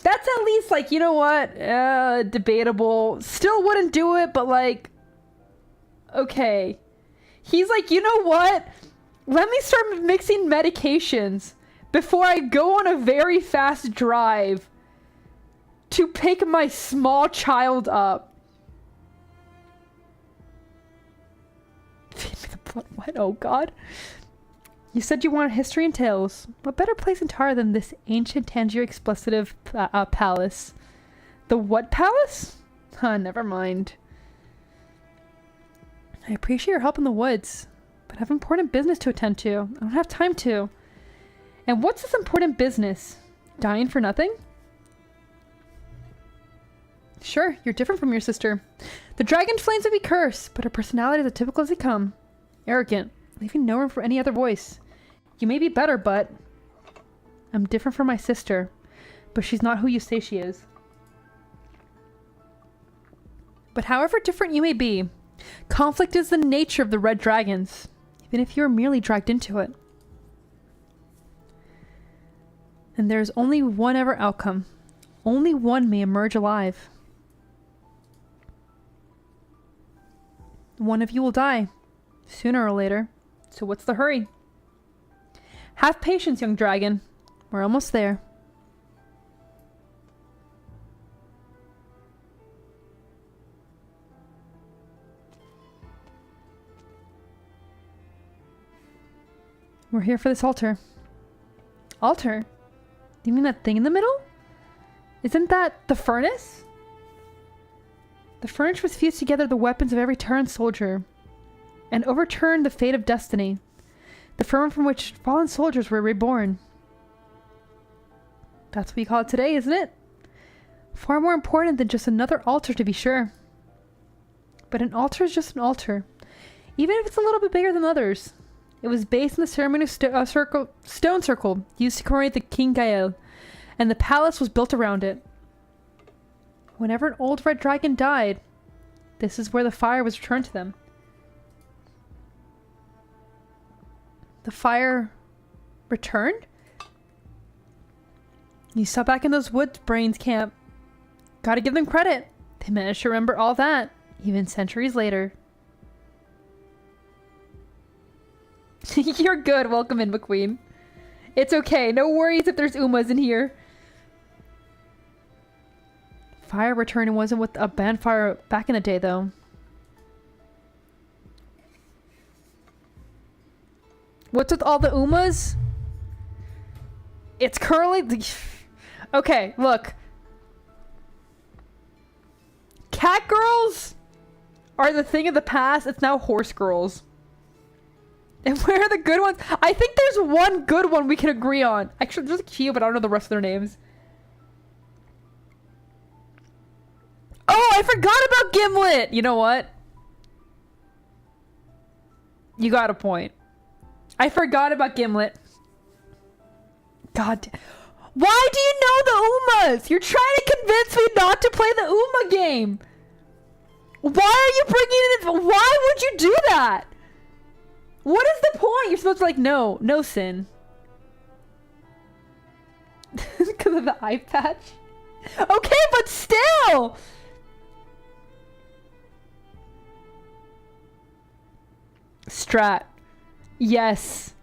That's at least like, you know what, debatable. Still wouldn't do it, but like, okay. He's like, you know what, let me start mixing medications before I go on a very fast drive to pick my small child up. What? Oh god. You said you wanted history and tales. What better place in Tara than this ancient Tangier expletive palace? The what palace? Huh, never mind. I appreciate your help in the woods, but I have important business to attend to. I don't have time to. And what's this important business? Dying for nothing? Sure, you're different from your sister. The dragon flames may be cursed, but her personality is as typical as they come. Arrogant, leaving no room for any other voice. You may be better, but... I'm different from my sister, but she's not who you say she is. But however different you may be, conflict is the nature of the Red Dragons, even if you are merely dragged into it. And there is only one ever outcome. Only one may emerge alive. One of you will die, sooner or later. So what's the hurry? Have patience, young dragon. We're almost there. We're here for this altar. Altar? You mean that thing in the middle? Isn't that the furnace? The furnace was fused together the weapons of every Terran soldier and overturned the fate of destiny, the firmament from which fallen soldiers were reborn. That's what we call it today, isn't it? Far more important than just another altar, to be sure. But an altar is just an altar, even if it's a little bit bigger than others. It was based on the ceremony of stone circle used to commemorate the King Gael, and the palace was built around it. Whenever an old red dragon died, this is where the fire was returned to them. The fire returned? You saw back in those woods brains camp. Gotta give them credit. They managed to remember all that, even centuries later. You're good. Welcome in, McQueen. It's okay. No worries if there's Umas in here. Fire returning wasn't with a band fire back in the day, though. What's with all the Umas? It's currently... Okay, look. Cat girls are the thing of the past. It's now horse girls. And where are the good ones? I think there's one good one we can agree on. Actually, there's a few, but I don't know the rest of their names. Oh, I forgot about Gimlet! You know what? You got a point. I forgot about Gimlet. God. Why do you know the Umas? You're trying to convince me not to play the Uma game. Why are you bringing it in? Why would you do that? What is the point? You're supposed to like, no sin. Because of the eye patch? Okay, but still! Strat. Yes.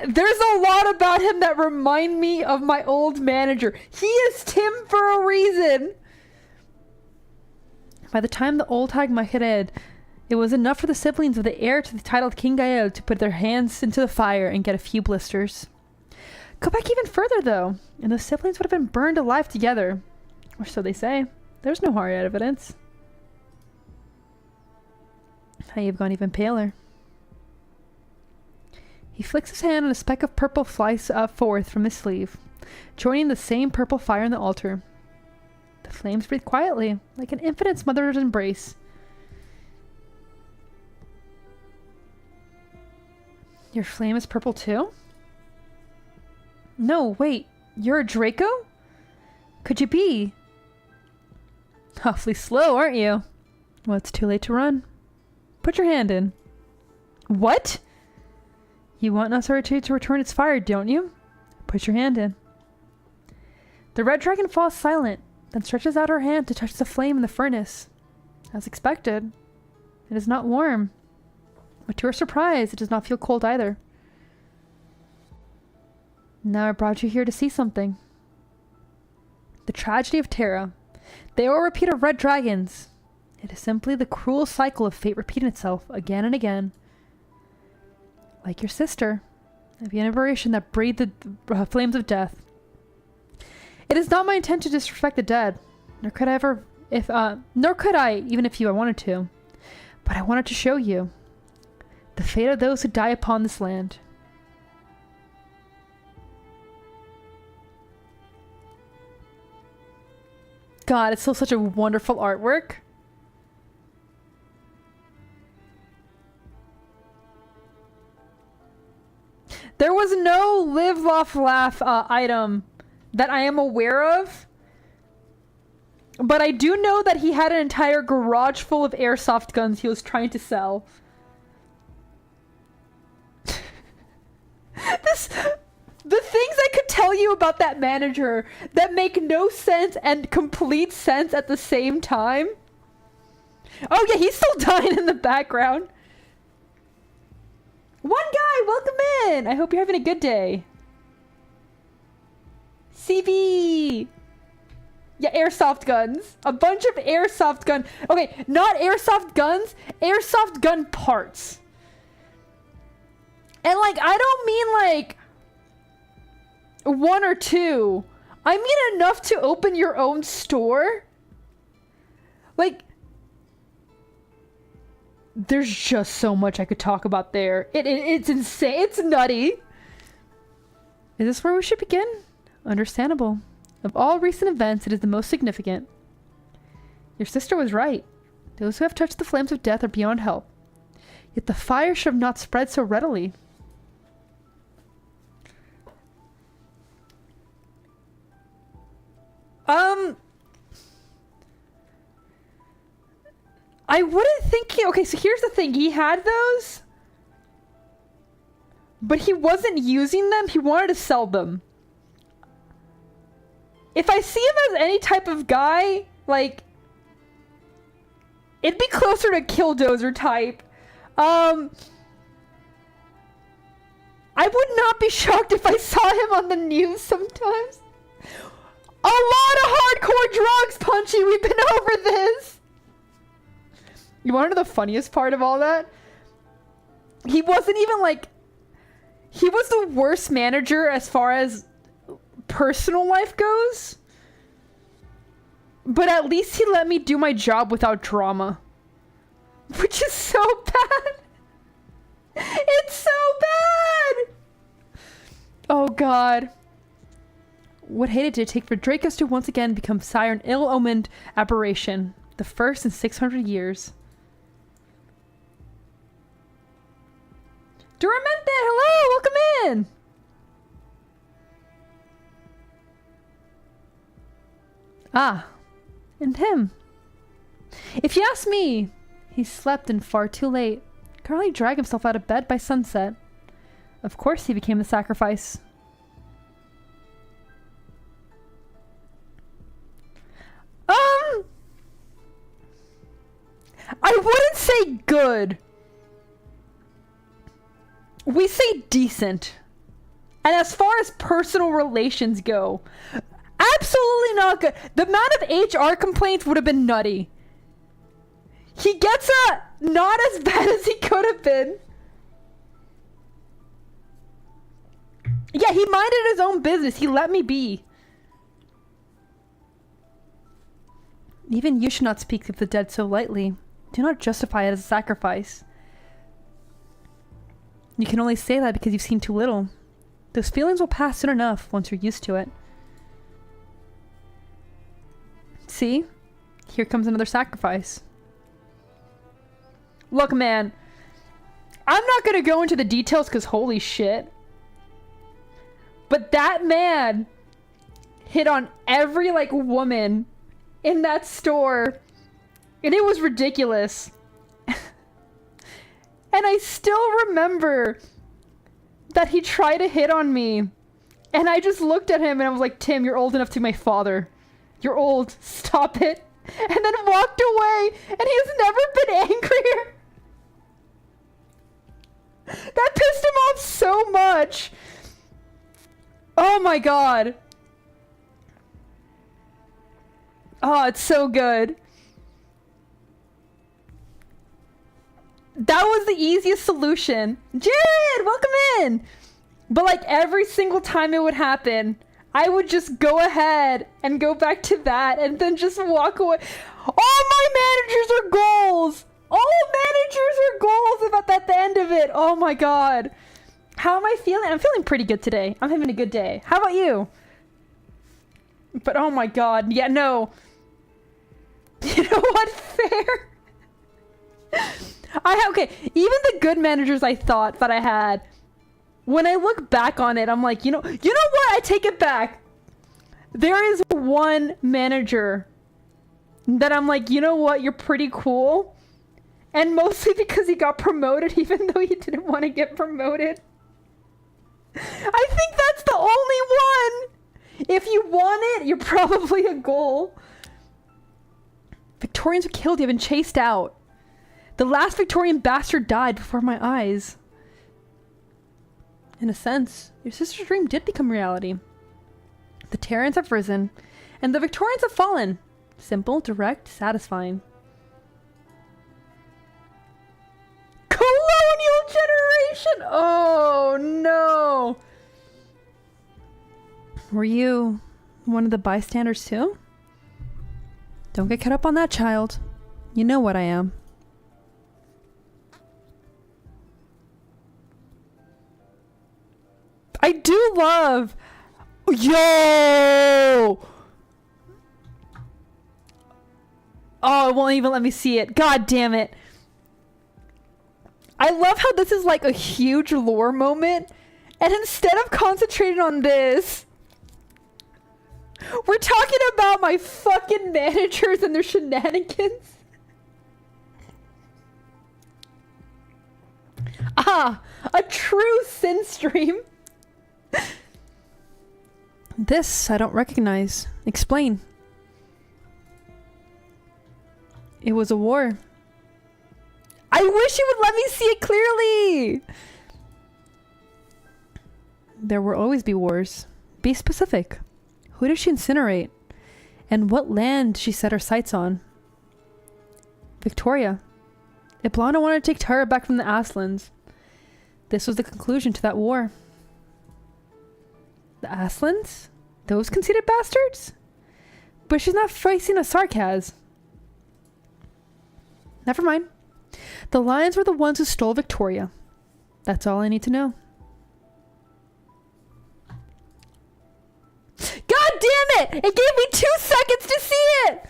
There's a lot about him that remind me of my old manager. He is Tim for a reason. By the time the old hag migrated, it was enough for the siblings of the heir to the title of King Gael to put their hands into the fire and get a few blisters. Go back even further, though, and the siblings would have been burned alive together. Or so they say. There's no hard evidence. Now you've gone even paler. He flicks his hand and a speck of purple flies forth from his sleeve, joining the same purple fire on the altar. The flames breathe quietly, like an infant's mother's embrace. Your flame is purple too? No, wait. You're a Draco? Could you be? Awfully slow, aren't you? Well, it's too late to run. Put your hand in. What? You want Nosferatu to return its fire, don't you? Put your hand in. The red dragon falls silent, then stretches out her hand to touch the flame in the furnace. As expected, it is not warm. But to her surprise, it does not feel cold either. Now I brought you here to see something. The tragedy of Terra. They are a repeat of red dragons. It is simply the cruel cycle of fate repeating itself again and again. Like your sister, the aberration that breathed the flames of death. It is not my intent to disrespect the dead, nor could I, even if I wanted to. But I wanted to show you the fate of those who die upon this land. God, it's still such a wonderful artwork. There was no live, laugh item that I am aware of. But I do know that he had an entire garage full of airsoft guns he was trying to sell. The things I could tell you about that manager that make no sense and complete sense at the same time. Oh yeah, he's still dying in the background. One guy, welcome in! I hope you're having a good day. CB! Yeah, airsoft guns. A bunch of airsoft gun. Okay, not airsoft guns, airsoft gun parts. And like, I don't mean like one or two. I mean enough to open your own store. Like, there's just so much I could talk about there. It's insane. It's nutty. Is this where we should begin? Understandable. Of all recent events, it is the most significant. Your sister was right. Those who have touched the flames of death are beyond help. Yet the fire should have not spread so readily. I wouldn't think okay, so here's the thing. He had those, but he wasn't using them. He wanted to sell them. If I see him as any type of guy, like, it'd be closer to Killdozer type. I would not be shocked if I saw him on the news sometimes. A lot of hardcore drugs, Punchy. We've been over this. You want to know the funniest part of all that? He wasn't even like... He was the worst manager as far as personal life goes. But at least he let me do my job without drama. Which is so bad. It's so bad! Oh god. What hate did it take for Dracos to once again become sire an ill-omened aberration? The first in 600 years. Duramente, hello! Welcome in! Ah, and him. If you ask me, he slept in far too late. Could hardly drag himself out of bed by sunset. Of course he became the sacrifice. I wouldn't say good. We say decent. And as far as personal relations go, absolutely not good. The amount of HR complaints would have been nutty. He gets not as bad as he could have been. Yeah, he minded his own business. He let me be. Even you should not speak of the dead so lightly. Do not justify it as a sacrifice. You can only say that because you've seen too little. Those feelings will pass soon enough once you're used to it. See? Here comes another sacrifice. Look, man. I'm not gonna go into the details because holy shit. But that man hit on every, like, woman in that store. And it was ridiculous. And I still remember that he tried to hit on me. And I just looked at him and I was like, Tim, you're old enough to be my father. You're old. Stop it. And then walked away. And he has never been angrier. That pissed him off so much. Oh my god. Oh, it's so good. That was the easiest solution. Jared, welcome in. But like every single time it would happen, I would just go ahead and go back to that and then just walk away. All my managers are goals. All managers are goals at the end of it. Oh my god. How am I feeling? I'm feeling pretty good today. I'm having a good day. How about you? But oh my god. Yeah, no. You know what? Fair. Okay, even the good managers I thought that I had, when I look back on it, I'm like, you know what? I take it back. There is one manager that I'm like, you know what? You're pretty cool. And mostly because he got promoted, even though he didn't want to get promoted. I think that's the only one. If you want it, you're probably a goal. Victorians were killed, you've been chased out. The last Victorian bastard died before my eyes. In a sense, your sister's dream did become reality. The Terrans have risen, and the Victorians have fallen. Simple, direct, satisfying. Colonial generation! Oh no! Were you one of the bystanders too? Don't get caught up on that, child. You know what I am. I do love... Yo! Oh, it won't even let me see it. God damn it. I love how this is like a huge lore moment. And instead of concentrating on this, we're talking about my fucking managers and their shenanigans. Ah, a true sin stream. This I don't recognize. Explain. It was a war. I wish you would let me see it clearly! There will always be wars. Be specific. Who did she incinerate? And what land did she set her sights on? Victoria. Eblana wanted to take Tara back from the Aslands. This was the conclusion to that war. The Aslands? Those conceited bastards? But she's not facing a sarcasm. Never mind. The Lions were the ones who stole Victoria. That's all I need to know. God damn it! It gave me 2 seconds to see it!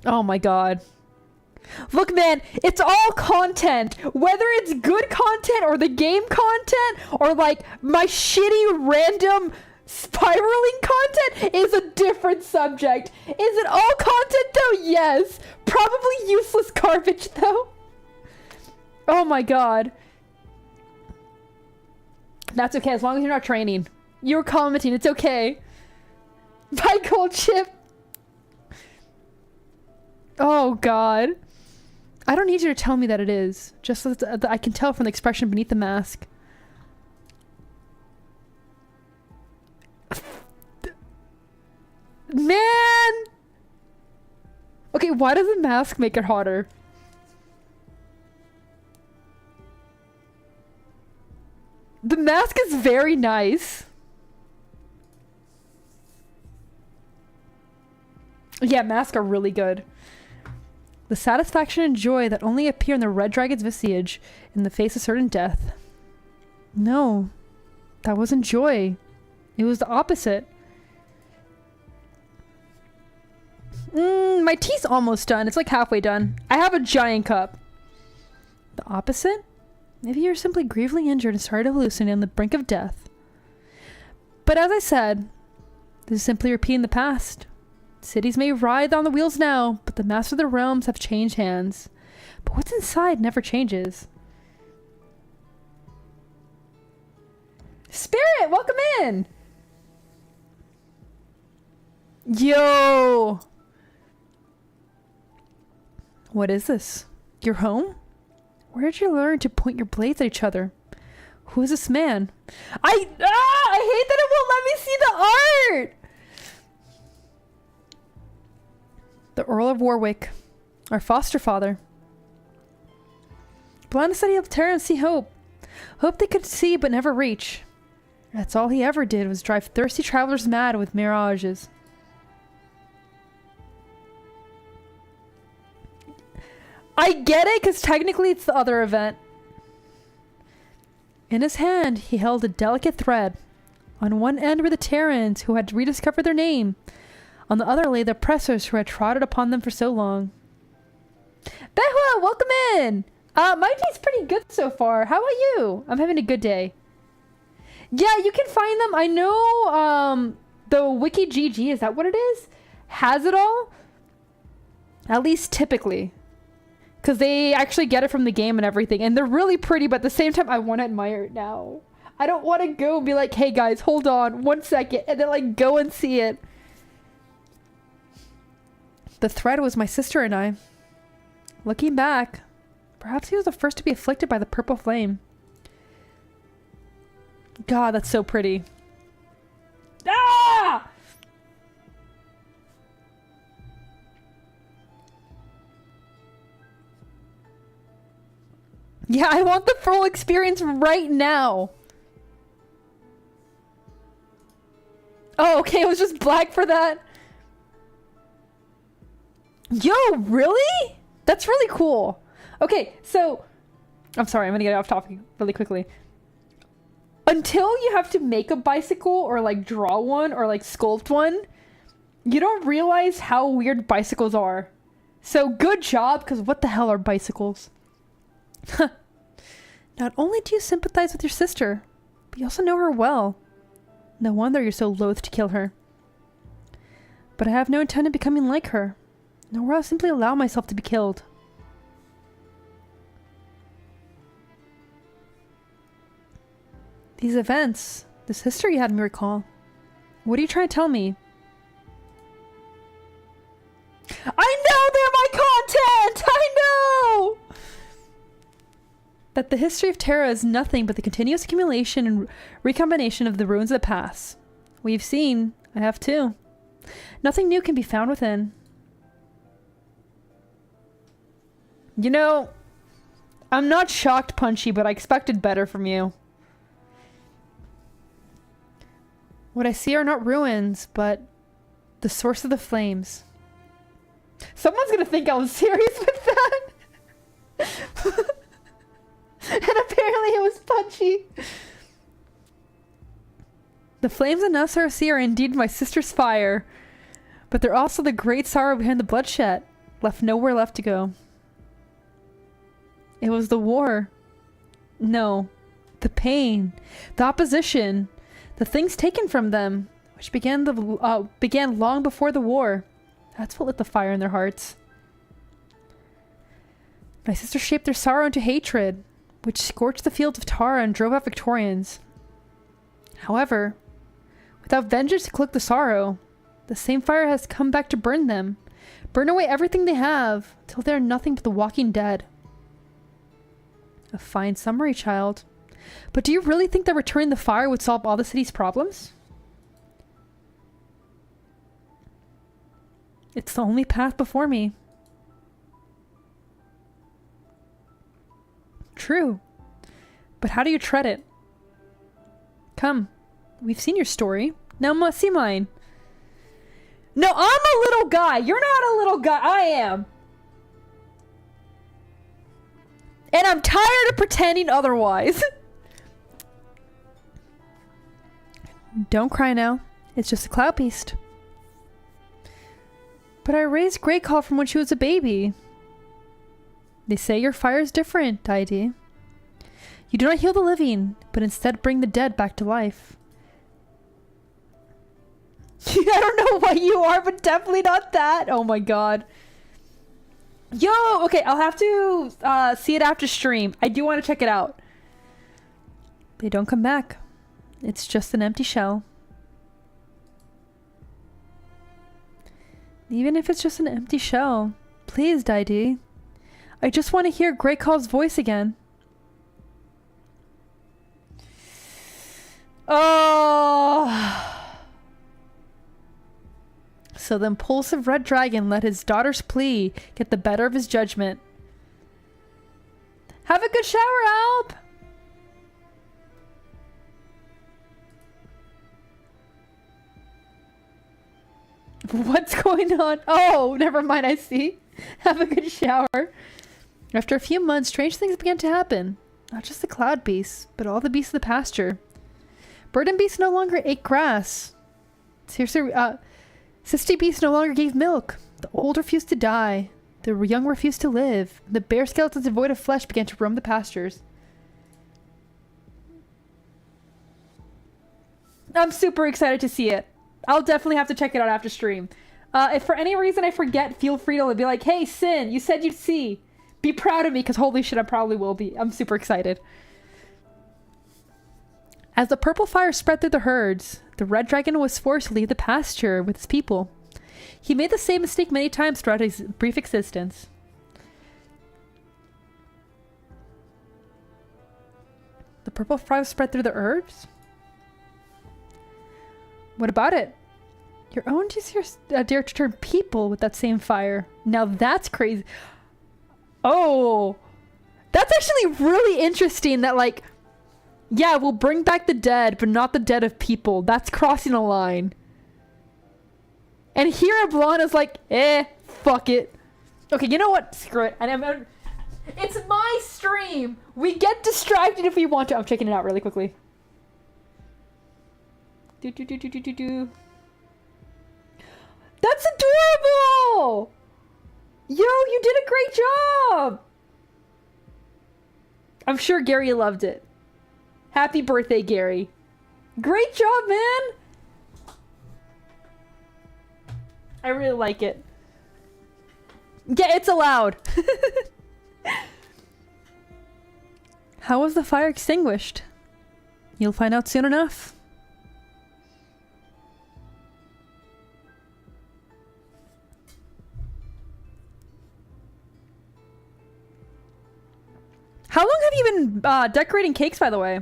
Oh my god. Look, man, it's all content. Whether it's good content or the game content or like my shitty random spiraling content is a different subject. Is it all content though? Yes. Probably useless garbage though. Oh my god. That's okay as long as you're not training. You're commenting, it's okay. Bye, Cold Chip. Oh god. I don't need you to tell me that it is. Just so that I can tell from the expression beneath the mask. Man! Okay, why does the mask make it hotter? The mask is very nice. Yeah, masks are really good. The satisfaction and joy that only appear in the red dragon's visage in the face of certain death. No, that wasn't joy. It was the opposite. My tea's almost done. It's like halfway done. I have a giant cup. The opposite? Maybe you're simply gravely injured and started to hallucinate on the brink of death. But as I said, this is simply repeating the past. Cities may ride on the wheels now, but the masters of the realms have changed hands. But what's inside never changes. Spirit, welcome in! Yo! What is this? Your home? Where did you learn to point your blades at each other? Who is this man? I hate that it won't let me see the art! The Earl of Warwick, our foster father. Eblana said he'll tear and see hope. Hope they could see but never reach. That's all he ever did was drive thirsty travelers mad with mirages. I get it, because technically it's the other event. In his hand, he held a delicate thread. On one end were the Terrans, who had rediscovered their name. On the other lay the oppressors who had trodden upon them for so long. Behua, welcome in! My day's pretty good so far. How about you? I'm having a good day. Yeah, you can find them. I know, the Wiki GG, is that what it is? Has it all? At least typically. Because they actually get it from the game and everything. And they're really pretty, but at the same time, I want to admire it now. I don't want to go and be like, hey guys, hold on 1 second. And then like go and see it. The thread was my sister and I. Looking back, perhaps he was the first to be afflicted by the purple flame. God, that's so pretty. Ah! Yeah, I want the full experience right now. Oh, okay, it was just black for that. Yo, really? That's really cool. Okay, so... I'm sorry, I'm gonna get off topic really quickly. Until you have to make a bicycle or like draw one or like sculpt one, you don't realize how weird bicycles are. So good job, because what the hell are bicycles? Not only do you sympathize with your sister, but you also know her well. No wonder you're so loath to kill her. But I have no intent of becoming like her, nor will I simply allow myself to be killed. These events, this history you had me recall. What are you trying to tell me? I know they're my content! I know! That the history of Terra is nothing but the continuous accumulation and recombination of the ruins of the past. We've seen, I have too. Nothing new can be found within. You know, I'm not shocked, Punchy, but I expected better from you. What I see are not ruins, but the source of the flames. Someone's gonna think I was serious with that. And apparently it was Punchy. The flames in SRC are indeed my sister's fire, but they're also the great sorrow behind the bloodshed, left nowhere left to go. It was the war. No, the pain, the opposition, the things taken from them, which began long before the war. That's what lit the fire in their hearts. My sister shaped their sorrow into hatred, which scorched the fields of Tara and drove out Victorians. However, without vengeance to cloak the sorrow, the same fire has come back to burn them, Burn away everything they have, till they're nothing but the walking dead. A fine summary, child. But do you really think that returning the fire would solve all the city's problems? It's the only path before me. True. But how do you tread it? Come. We've seen your story. Now see mine. No, I'm a little guy. You're not a little guy. I am. And I'm tired of pretending otherwise. Don't cry now. It's just a cloud beast. But I raised Greycall from when she was a baby. They say your fire is different, Deity. You do not heal the living, but instead bring the dead back to life. I don't know what you are, but definitely not that. Oh my god. Yo, okay, I'll have to see it after stream. I do want to check it out. They don't come back. It's just an empty shell. Even if it's just an empty shell, please, Deity. I just want to hear Greycall's voice again. Oh. So the impulsive red dragon let his daughter's plea get the better of his judgment. Have a good shower, Alp! What's going on? Oh, never mind, I see. Have a good shower. After a few months, strange things began to happen. Not just the cloud beasts, but all the beasts of the pasture. Bird and beasts no longer ate grass. Seriously, cysty beasts no longer gave milk. The old refused to die. The young refused to live. The bear skeletons devoid of flesh began to roam the pastures. I'm super excited to see it. I'll definitely have to check it out after stream. If for any reason I forget, feel free to be like, hey, Sin, you said you'd see. Be proud of me, because holy shit, I probably will be. I'm super excited. As the purple fire spread through the herds, the red dragon was forced to leave the pasture with his people. He made the same mistake many times throughout his brief existence. The purple fire spread through the herbs? What about it? Your own dare to turn people with that same fire. Now that's crazy. Oh, that's actually really interesting that, like, yeah, we'll bring back the dead, but not the dead of people. That's crossing a line. And here Eblana's like, fuck it. Okay, you know what? Screw it. And it's my stream. We get distracted if we want to. I'm checking it out really quickly. That's adorable! Yo, you did a great job! I'm sure Gary loved it. Happy birthday, Gary. Great job, man! I really like it. Yeah, it's allowed. How was the fire extinguished? You'll find out soon enough. How long have you been decorating cakes, by the way?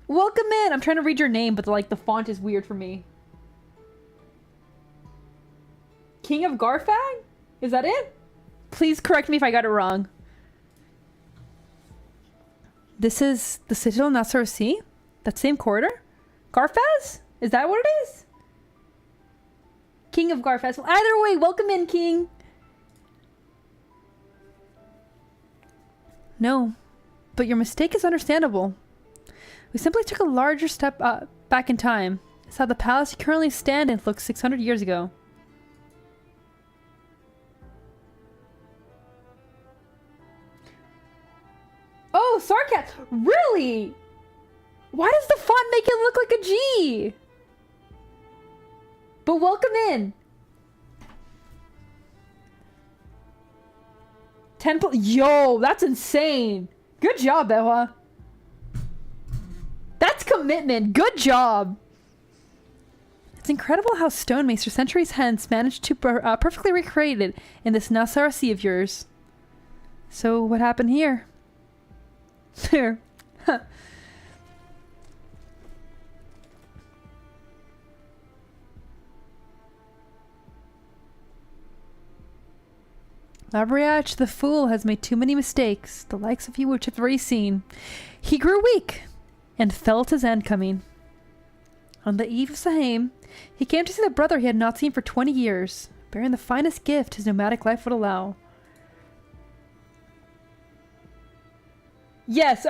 Welcome in! I'm trying to read your name, but the font is weird for me. King of Garfag? Is that it? Please correct me if I got it wrong. This is the Citadel Nasser Sea? That same corridor? Garfaz? Is that what it is? King of Garfaz. Well, either way, welcome in, King. No, but your mistake is understandable. We simply took a larger step back in time. It's how the palace you currently stand in looked 600 years ago. Oh, Sarkat! Really? Why does the font make it look like a G? But welcome in. Yo, that's insane. Good job, Behwa. That's commitment. Good job. It's incredible how Stonemacer centuries hence managed to perfectly recreate it in this Nassau Sea of yours. So what happened here? Here. Labriach the fool has made too many mistakes, the likes of you which I've already seen. He grew weak, and felt his end coming. On the eve of Sahaim, he came to see the brother he had not seen for 20 years, bearing the finest gift his nomadic life would allow. Yes,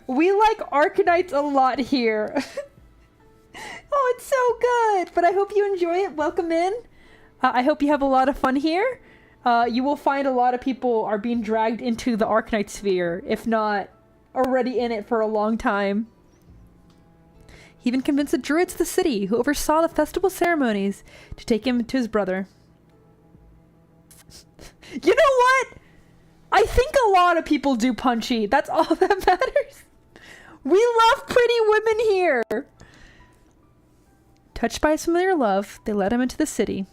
we like Arknights a lot here. Oh, it's so good! But I hope you enjoy it. Welcome in. I hope you have a lot of fun here. You will find a lot of people are being dragged into the Arknight sphere, if not already in it for a long time. He even convinced the druids of the city, who oversaw the festival ceremonies, to take him to his brother. You know what? I think a lot of people do Punchy. That's all that matters. We love pretty women here. Touched by his familiar love, they led him into the city.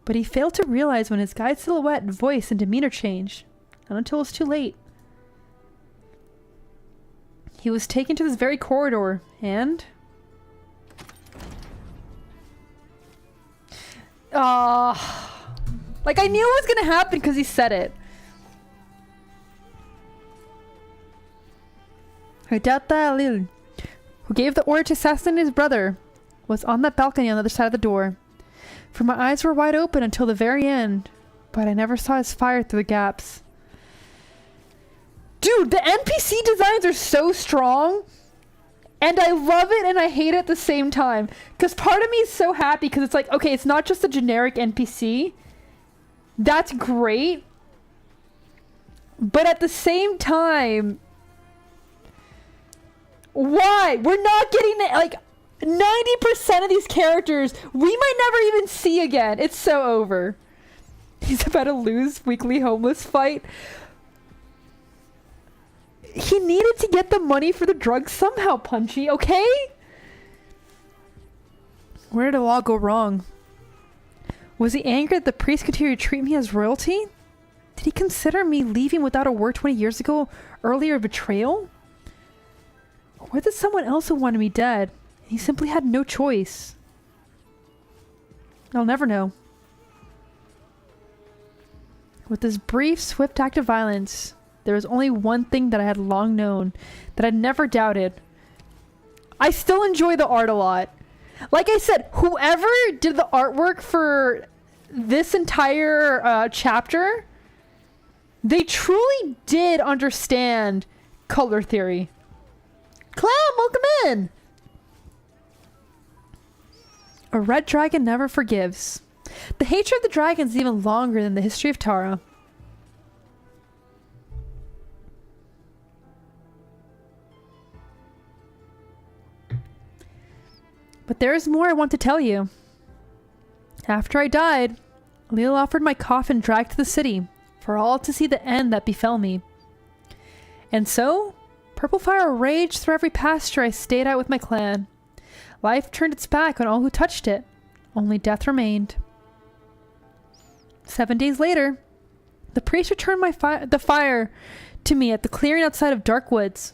But he failed to realize when his guide's silhouette, voice, and demeanor changed. Not until it was too late. He was taken to this very corridor, and... like, I knew it was gonna happen because he said it. Hidata Alil, who gave the order to assassinate his brother, was on that balcony on the other side of the door. For my eyes were wide open until the very end, but I never saw his fire through the gaps. Dude, the NPC designs are so strong, and I love it and I hate it at the same time. Because part of me is so happy because it's like, okay, it's not just a generic NPC. That's great. But at the same time, why? We're not getting it, like... 90% of these characters we might never even see again. It's so over. He's about to lose weekly homeless fight. He needed to get the money for the drugs somehow, Punchy, okay? Where did it all go wrong? Was he angry that the priest continued to treat me as royalty? Did he consider me leaving without a word 20 years ago earlier a betrayal? Or was it someone else who wanted me dead? He simply had no choice. I'll never know. With this brief, swift act of violence, there was only one thing that I had long known, that I'd never doubted. I still enjoy the art a lot. Like I said, whoever did the artwork for this entire chapter, they truly did understand color theory. Clam, welcome in! A red dragon never forgives. The hatred of the dragon is even longer than the history of Tara. But there is more I want to tell you. After I died, Lil offered my coffin dragged to the city, for all to see the end that befell me. And so, purple fire raged through every pasture I stayed at with my clan. Life turned its back on all who touched it. Only death remained. 7 days later, the priest returned the fire to me at the clearing outside of Dark Woods.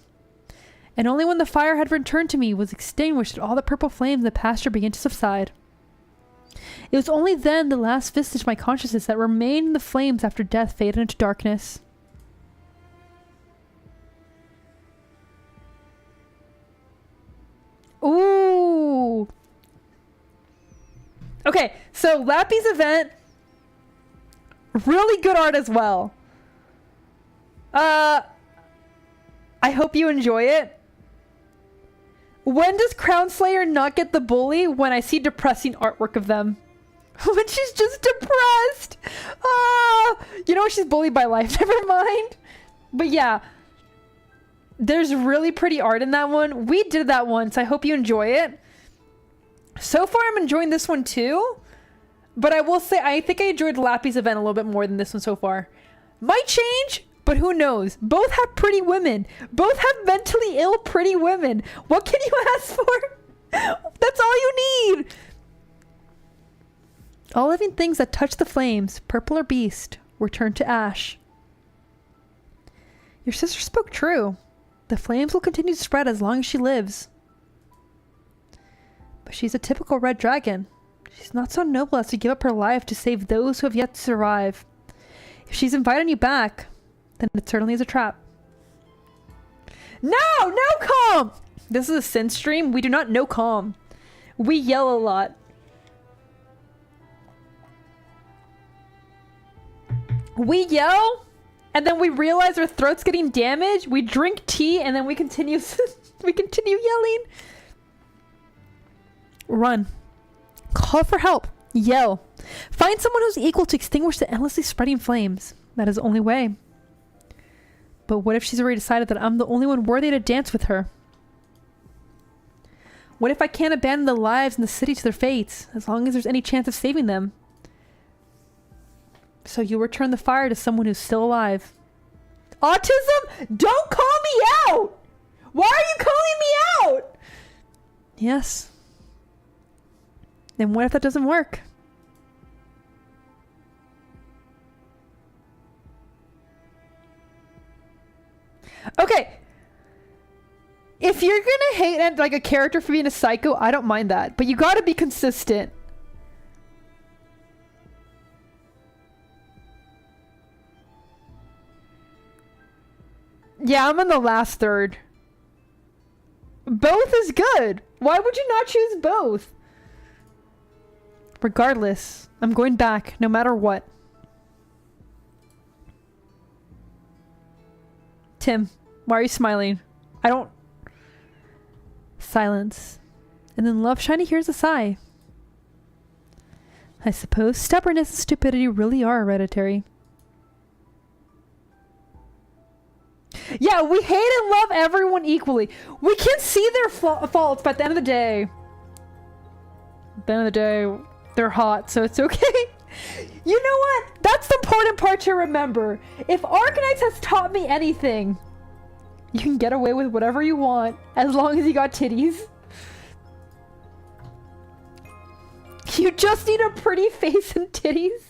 And only when the fire had returned to me was extinguished did all the purple flames in the pasture begin to subside. It was only then the last vestige of my consciousness that remained in the flames after death faded into darkness. Ooh. Okay, so Lappy's event, really good art as well. I hope you enjoy it. When does Crown Slayer not get the bully? When I see depressing artwork of them. When she's just depressed. You know, she's bullied by life. Never mind. But yeah. There's really pretty art in that one. We did that once. I hope you enjoy it. So far, I'm enjoying this one too. But I will say, I think I enjoyed Lappy's event a little bit more than this one so far. Might change, but who knows? Both have pretty women. Both have mentally ill pretty women. What can you ask for? That's all you need. All living things that touch the flames, purple or beast, were turned to ash. Your sister spoke true. The flames will continue to spread as long as she lives. But she's a typical red dragon. She's not so noble as to give up her life to save those who have yet to survive. If she's inviting you back, then it certainly is a trap. No! No calm! This is a sin stream. We do not know calm. We yell a lot. We yell, and then we realize our throat's getting damaged. We drink tea, and then we continue we continue yelling. Run. Call for help. Yell. Find someone who's equal to extinguish the endlessly spreading flames. That is the only way. But what if she's already decided that I'm the only one worthy to dance with her? What if I can't abandon the lives in the city to their fates, as long as there's any chance of saving them? So you return the fire to someone who's still alive. Autism? Don't call me out! Why are you calling me out? Yes. Then what if that doesn't work? Okay. If you're gonna hate like a character for being a psycho, I don't mind that. But you gotta be consistent. Yeah, I'm in the last third. Both is good. Why would you not choose both? Regardless, I'm going back, no matter what. Tim, why are you smiling? I don't... Silence. And then Love Shiny hears a sigh. I suppose stubbornness and stupidity really are hereditary. Yeah, we hate and love everyone equally. We can see their faults, but at the end of the day... At the end of the day, they're hot, so it's okay. You know what? That's the important part to remember. If Arknights has taught me anything, you can get away with whatever you want, as long as you got titties. You just need a pretty face and titties.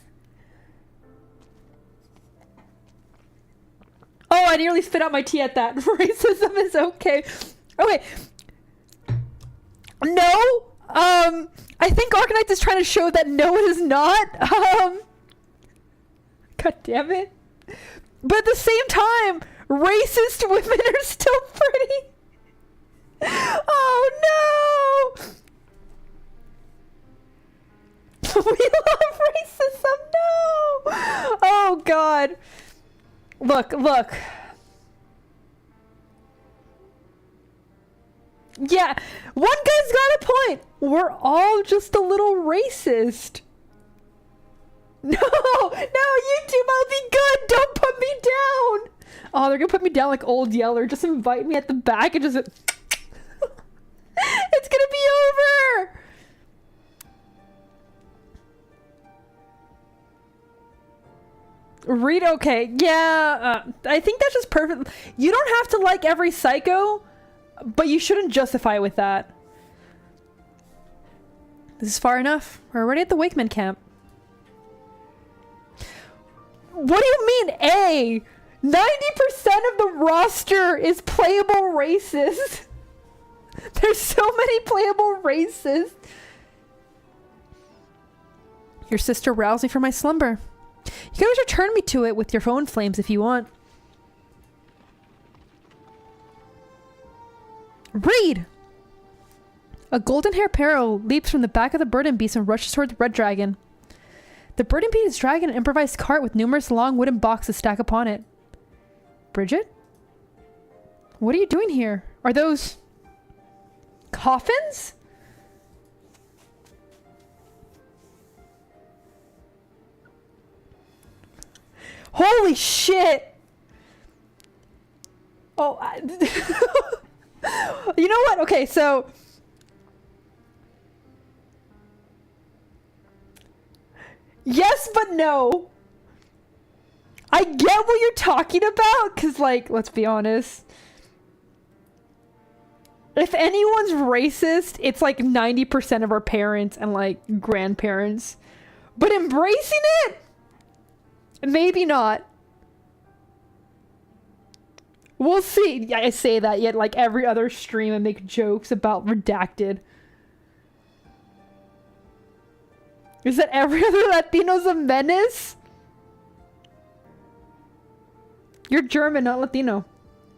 Oh, I nearly spit out my tea at that. Racism is okay. Okay. No. I think Arknights is trying to show that no, it is not. God damn it. But at the same time, racist women are still pretty. Oh no. We love racism. No. Oh God. Look. Yeah, one guy's got a point. We're all just a little racist. No, YouTube, I'll be good. Don't put me down. Oh, they're gonna put me down like Old Yeller. Just invite me at the back and just... It's gonna be over. Read, okay. Yeah, I think that's just perfect. You don't have to like every psycho, but you shouldn't justify it with that. This is far enough. We're already at the Wakeman camp. What do you mean, A? 90% of the roster is playable racist. There's so many playable racists. Your sister roused me from my slumber. You can always return me to it with your phone flames if you want. Read! A golden hair peril leaps from the back of the burden beast and rushes towards Red Dragon. The burden beast is dragging an improvised cart with numerous long wooden boxes stacked upon it. Bridget? What are you doing here? Are those... coffins? Holy shit! Oh, you know what? Okay, so... Yes, but no. I get what you're talking about, because, like, let's be honest. If anyone's racist, it's like 90% of our parents and, like, grandparents. But embracing it? Maybe not. We'll see. Yeah, I say that, yet like every other stream I make jokes about redacted. Is that every other Latino's a menace? You're German, not Latino.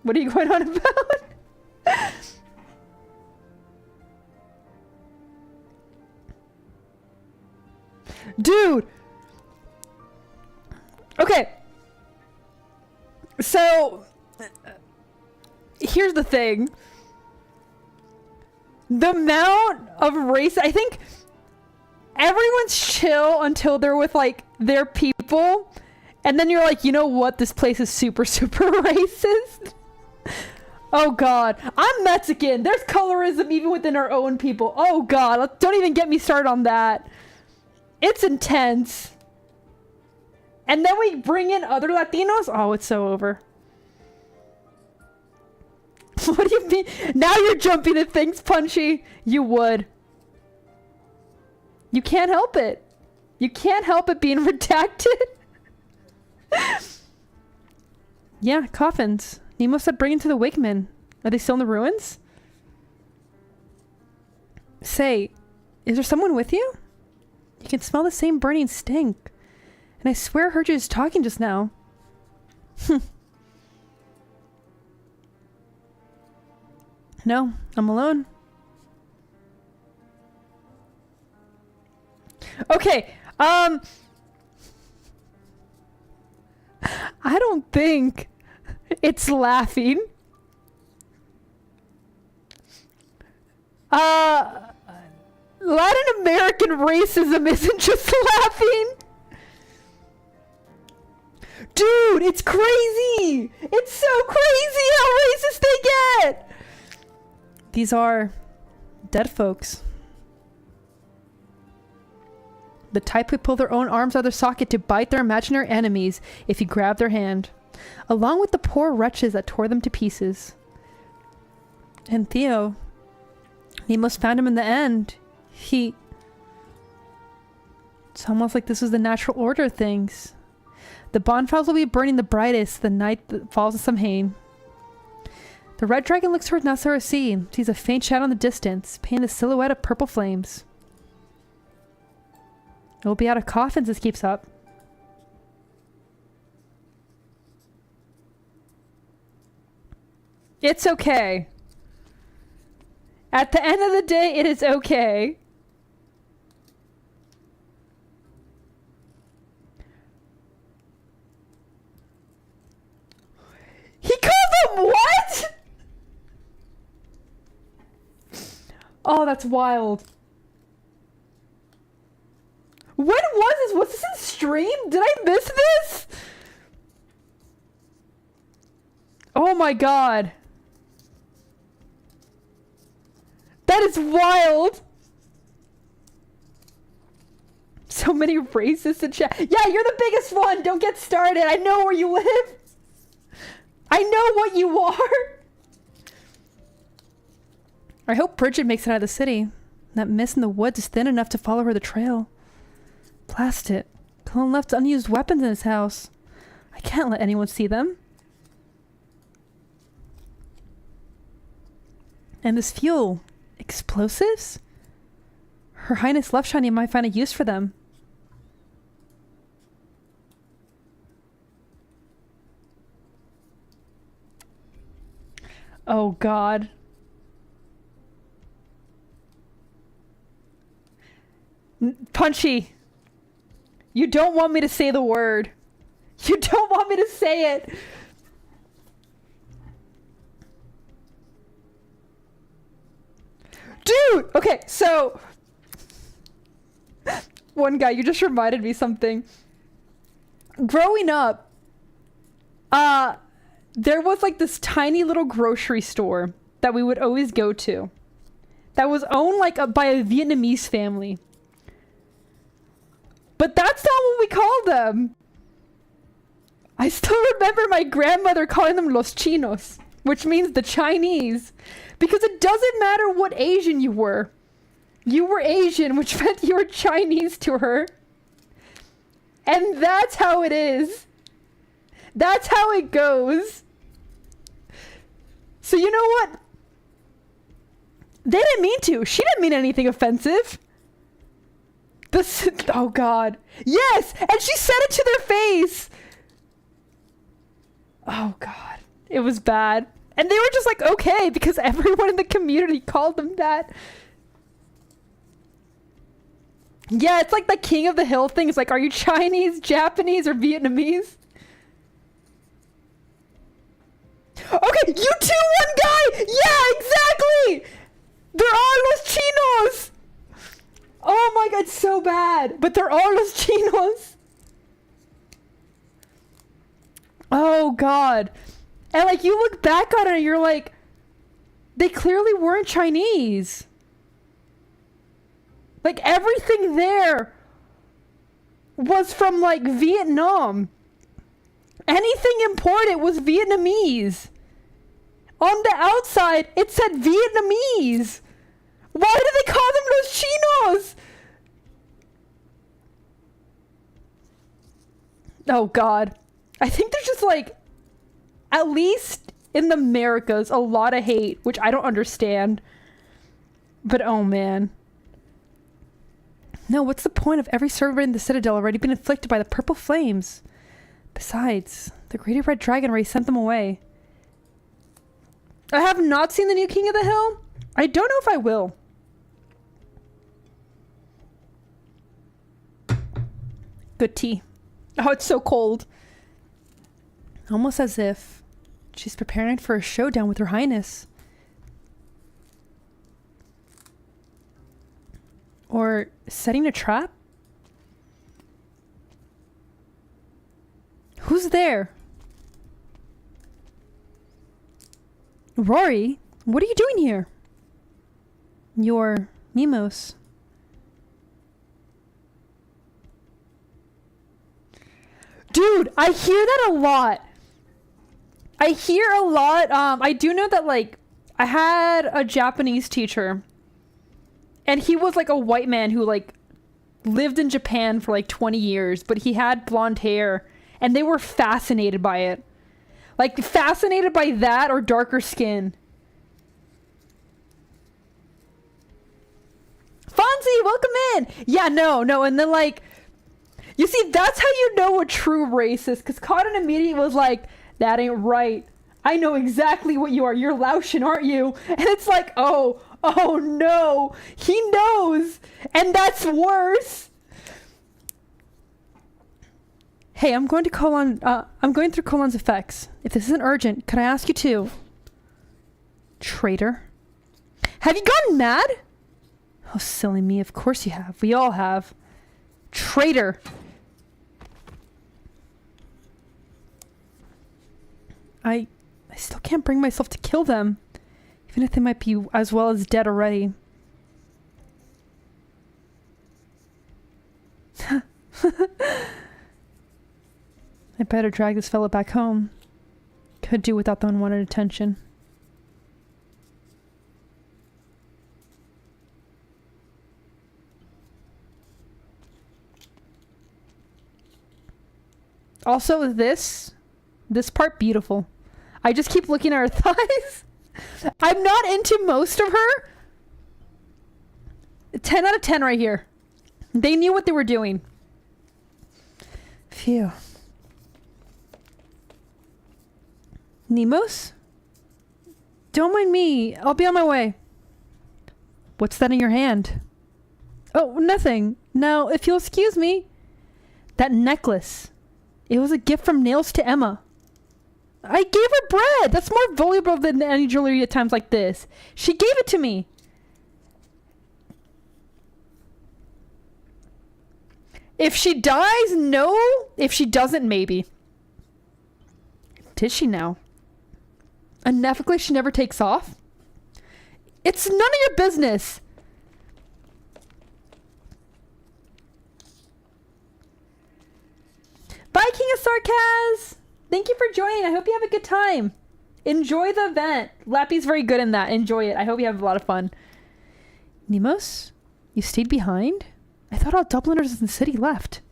What are you going on about? Dude! Okay. So... here's the thing. The amount of race... I think... everyone's chill until they're with, like, their people. And then you're like, you know what? This place is super, super racist. Oh, God. I'm Mexican. There's colorism even within our own people. Oh, God. Don't even get me started on that. It's intense. And then we bring in other Latinos. Oh, it's so over. What do you mean? Now you're jumping at things, Punchy. You would. You can't help it. You can't help it being redacted. Yeah, coffins. Nemo said bring it to the Wakeman. Are they still in the ruins? Say, is there someone with you? You can smell the same burning stink. And I swear I heard you just talking just now. No, I'm alone. Okay, I don't think it's laughing. Latin American racism isn't just laughing. Dude, it's crazy! It's so crazy how racist they get! These are dead folks. The type who pull their own arms out of their socket to bite their imaginary enemies if you grab their hand. Along with the poor wretches that tore them to pieces. And Theo, Nemo's found him in the end. It's almost like this was the natural order of things. The bonfires will be burning the brightest the night that falls in Samhain. The red dragon looks towards Nasara Sea, sees a faint shadow in the distance, painting the silhouette of purple flames. It will be out of coffins this keeps up. It's okay. At the end of the day, it is okay. He called them what? Oh, that's wild. When was this? Was this in stream? Did I miss this? Oh my god. That is wild. So many racists in chat. Yeah, you're the biggest one. Don't get started. I know where you live. I know what you are. I hope Bridget makes it out of the city. That mist in the woods is thin enough to follow her the trail. Blast it. Cullen left unused weapons in his house. I can't let anyone see them. And this fuel. Explosives? Her Highness Loveshiny might find a use for them. Oh god. Punchy. You don't want me to say the word. You don't want me to say it. Dude! Okay, so... one guy, you just reminded me something. Growing up, there was like this tiny little grocery store that we would always go to. That was owned like by a Vietnamese family. But that's not what we called them. I still remember my grandmother calling them Los Chinos, which means the Chinese. Because it doesn't matter what Asian you were. You were Asian, which meant you were Chinese to her. And that's how it is. That's how it goes. So you know what? They didn't mean to. She didn't mean anything offensive. Oh God. Yes! And she said it to their face! Oh God. It was bad. And they were just like, okay, because everyone in the community called them that. Yeah, it's like the King of the Hill thing. It's like, are you Chinese, Japanese, or Vietnamese? Okay, you 2-1 guy! Yeah, exactly! They're all los chinos! Oh my God, so bad. But they're all los chinos. Oh God. And like, you look back on it and you're like, they clearly weren't Chinese. Like, everything there was from like Vietnam. Anything imported was Vietnamese. On the outside, it said Vietnamese. Why do they call them los chinos? Oh God. I think there's just like, at least in the Americas, a lot of hate, which I don't understand. But oh man. No, what's the point of every server in the Citadel already been inflicted by the purple flames? Besides, the Greater Red Dragon race sent them away. I have not seen the new King of the Hill. I don't know if I will. Good tea. Oh, it's so cold. Almost as if she's preparing for a showdown with Her Highness. Or setting a trap? Who's there? Rory, what are you doing here? You're Mimos. Dude, I hear that a lot. I hear a lot. I do know that, like, I had a Japanese teacher. And he was, like, a white man who, like, lived in Japan for, like, 20 years. But he had blonde hair. And they were fascinated by it. Like, fascinated by that or darker skin. Fonzie, welcome in! Yeah, no. And then, like... You see, that's how you know a true racist. Because Cotton immediately was like, that ain't right. I know exactly what you are. You're Laotian, aren't you? And it's like, oh no. He knows. And that's worse. Hey, I'm going through Colon's effects. If this isn't urgent, could I ask you to? Traitor. Have you gone mad? Oh, silly me. Of course you have. We all have. Traitor. I still can't bring myself to kill them. Even if they might be as well as dead already. I better drag this fella back home. Could do without the unwanted attention. Also, this part, beautiful. I just keep looking at her thighs. I'm not into most of her. 10 out of 10 right here. They knew what they were doing. Phew. Nemos? Don't mind me. I'll be on my way. What's that in your hand? Oh, nothing. Now, if you'll excuse me. That necklace. It was a gift from Nails to Emma. I gave her bread. That's more valuable than any jewelry at times like this. She gave it to me. If she dies, no. If she doesn't, maybe. Did she now? A necklace she never takes off? It's none of your business. Bye, King of Sarkaz. Thank you for joining. I hope you have a good time. Enjoy the event. Lappy's very good in that. Enjoy it. I hope you have a lot of fun. Nemos, you stayed behind? I thought all Dubliners in the city left.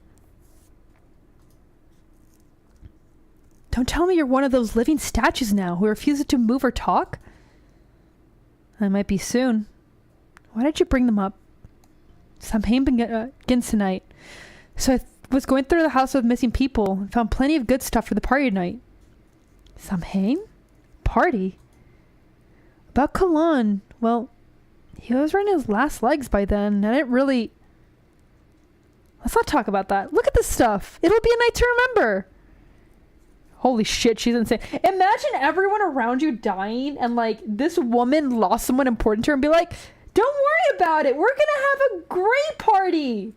Don't tell me you're one of those living statues now who refuses to move or talk? I might be soon. Why did you bring them up? Samhain begins tonight. So I was going through the house of missing people and found plenty of good stuff for the party tonight. Samhain? Party? About Kalan, well, he was running his last legs by then, and I didn't really... Let's not talk about that. Look at this stuff. It'll be a night to remember. Holy shit, she's insane. Imagine everyone around you dying and like this woman lost someone important to her and be like, don't worry about it. We're gonna have a great party.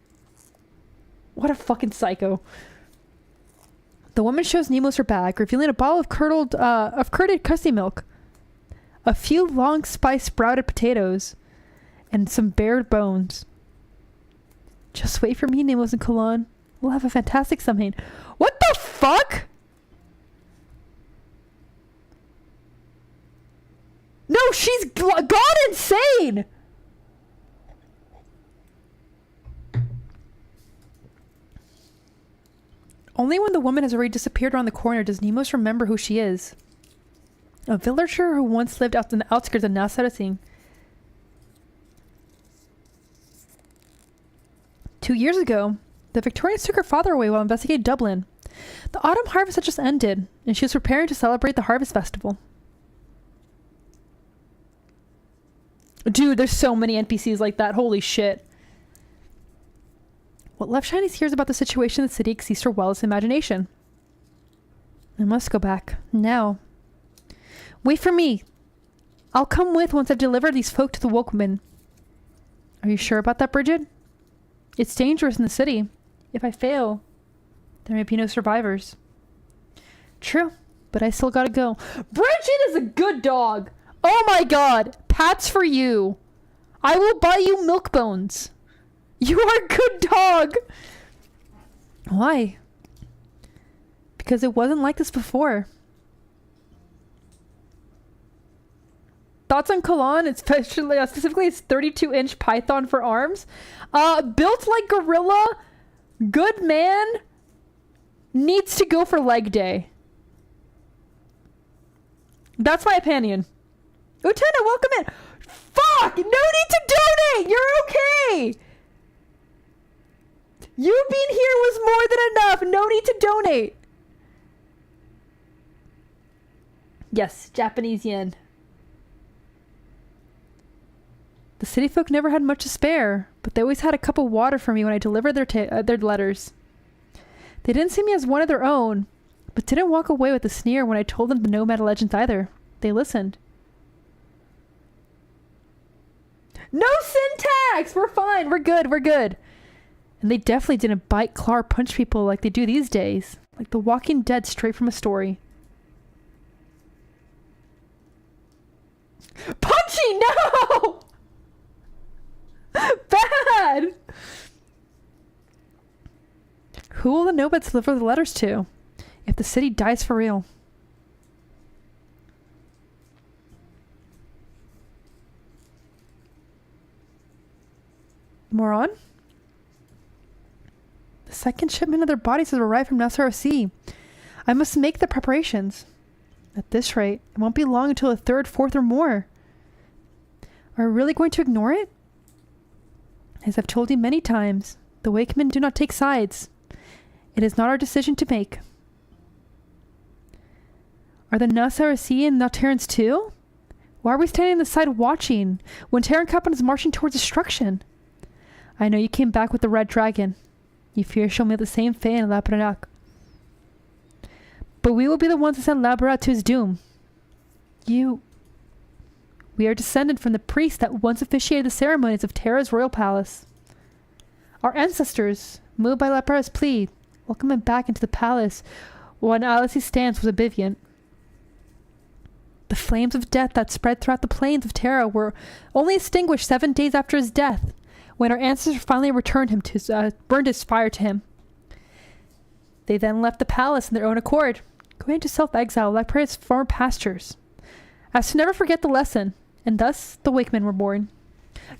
What a fucking psycho. The woman shows Nemos her bag, revealing a bottle of curded custody milk, a few long spiced sprouted potatoes, and some bared bones. Just wait for me, Nemos and Kalan. We'll have a fantastic Samhain. What the fuck? No, she's gone insane! Only when the woman has already disappeared around the corner does Nemos remember who she is. A villager who once lived out in the outskirts of Nasarating. 2 years ago, the Victorians took her father away while investigating Dublin. The autumn harvest had just ended, and she was preparing to celebrate the harvest festival. Dude, there's so many NPCs like that. Holy shit. What Left Shiny hears about the situation in the city exceeds her wildest imagination. I must go back. Now. Wait for me. I'll come with once I've delivered these folk to the Wokeman. Are you sure about that, Bridget? It's dangerous in the city. If I fail, there may be no survivors. True, but I still gotta go. Bridget is a good dog. Oh my god. Pats for you. I will buy you milk bones. You are a good dog. Why? Because it wasn't like this before. Thoughts on Kalan, especially specifically its 32-inch python for arms. Built like gorilla, good man, needs to go for leg day. That's my opinion. Utena, welcome in. Fuck! No need to donate! You're okay! You being here was more than enough. No need to donate. Yes, Japanese yen. The city folk never had much to spare, but they always had a cup of water for me when I delivered their letters. They didn't see me as one of their own, but didn't walk away with a sneer when I told them the nomad legends either. They listened. No syntax! We're fine. We're good. We're good. And they definitely didn't bite, claw, or punch people like they do these days. Like the Walking Dead straight from a story. Punchy! No! Bad! Who will the nomads deliver the letters to? If the city dies for real. More on? The second shipment of their bodies has arrived from Nassau Sea. I must make the preparations. At this rate, it won't be long until the third, fourth, or more. Are we really going to ignore it? As I've told you many times, the Wakemen do not take sides. It is not our decision to make. Are the Nassau-Sea not Terrans too? Why are we standing on the side watching when Terran Kappan is marching towards destruction? I know you came back with the Red Dragon. You fear she'll meet the same fate in Labranak. But we will be the ones to send Labrat to his doom. We are descended from the priest that once officiated the ceremonies of Terra's royal palace. Our ancestors, moved by Labra's plea, welcomed him back into the palace when Alice's stance was obedient. The flames of death that spread throughout the plains of Terra were only extinguished 7 days after his death, when our ancestors finally returned him to burned his fire to him. They then left the palace in their own accord, going into self-exile like Prae's former pastures, as to never forget the lesson, and thus the Wakemen were born.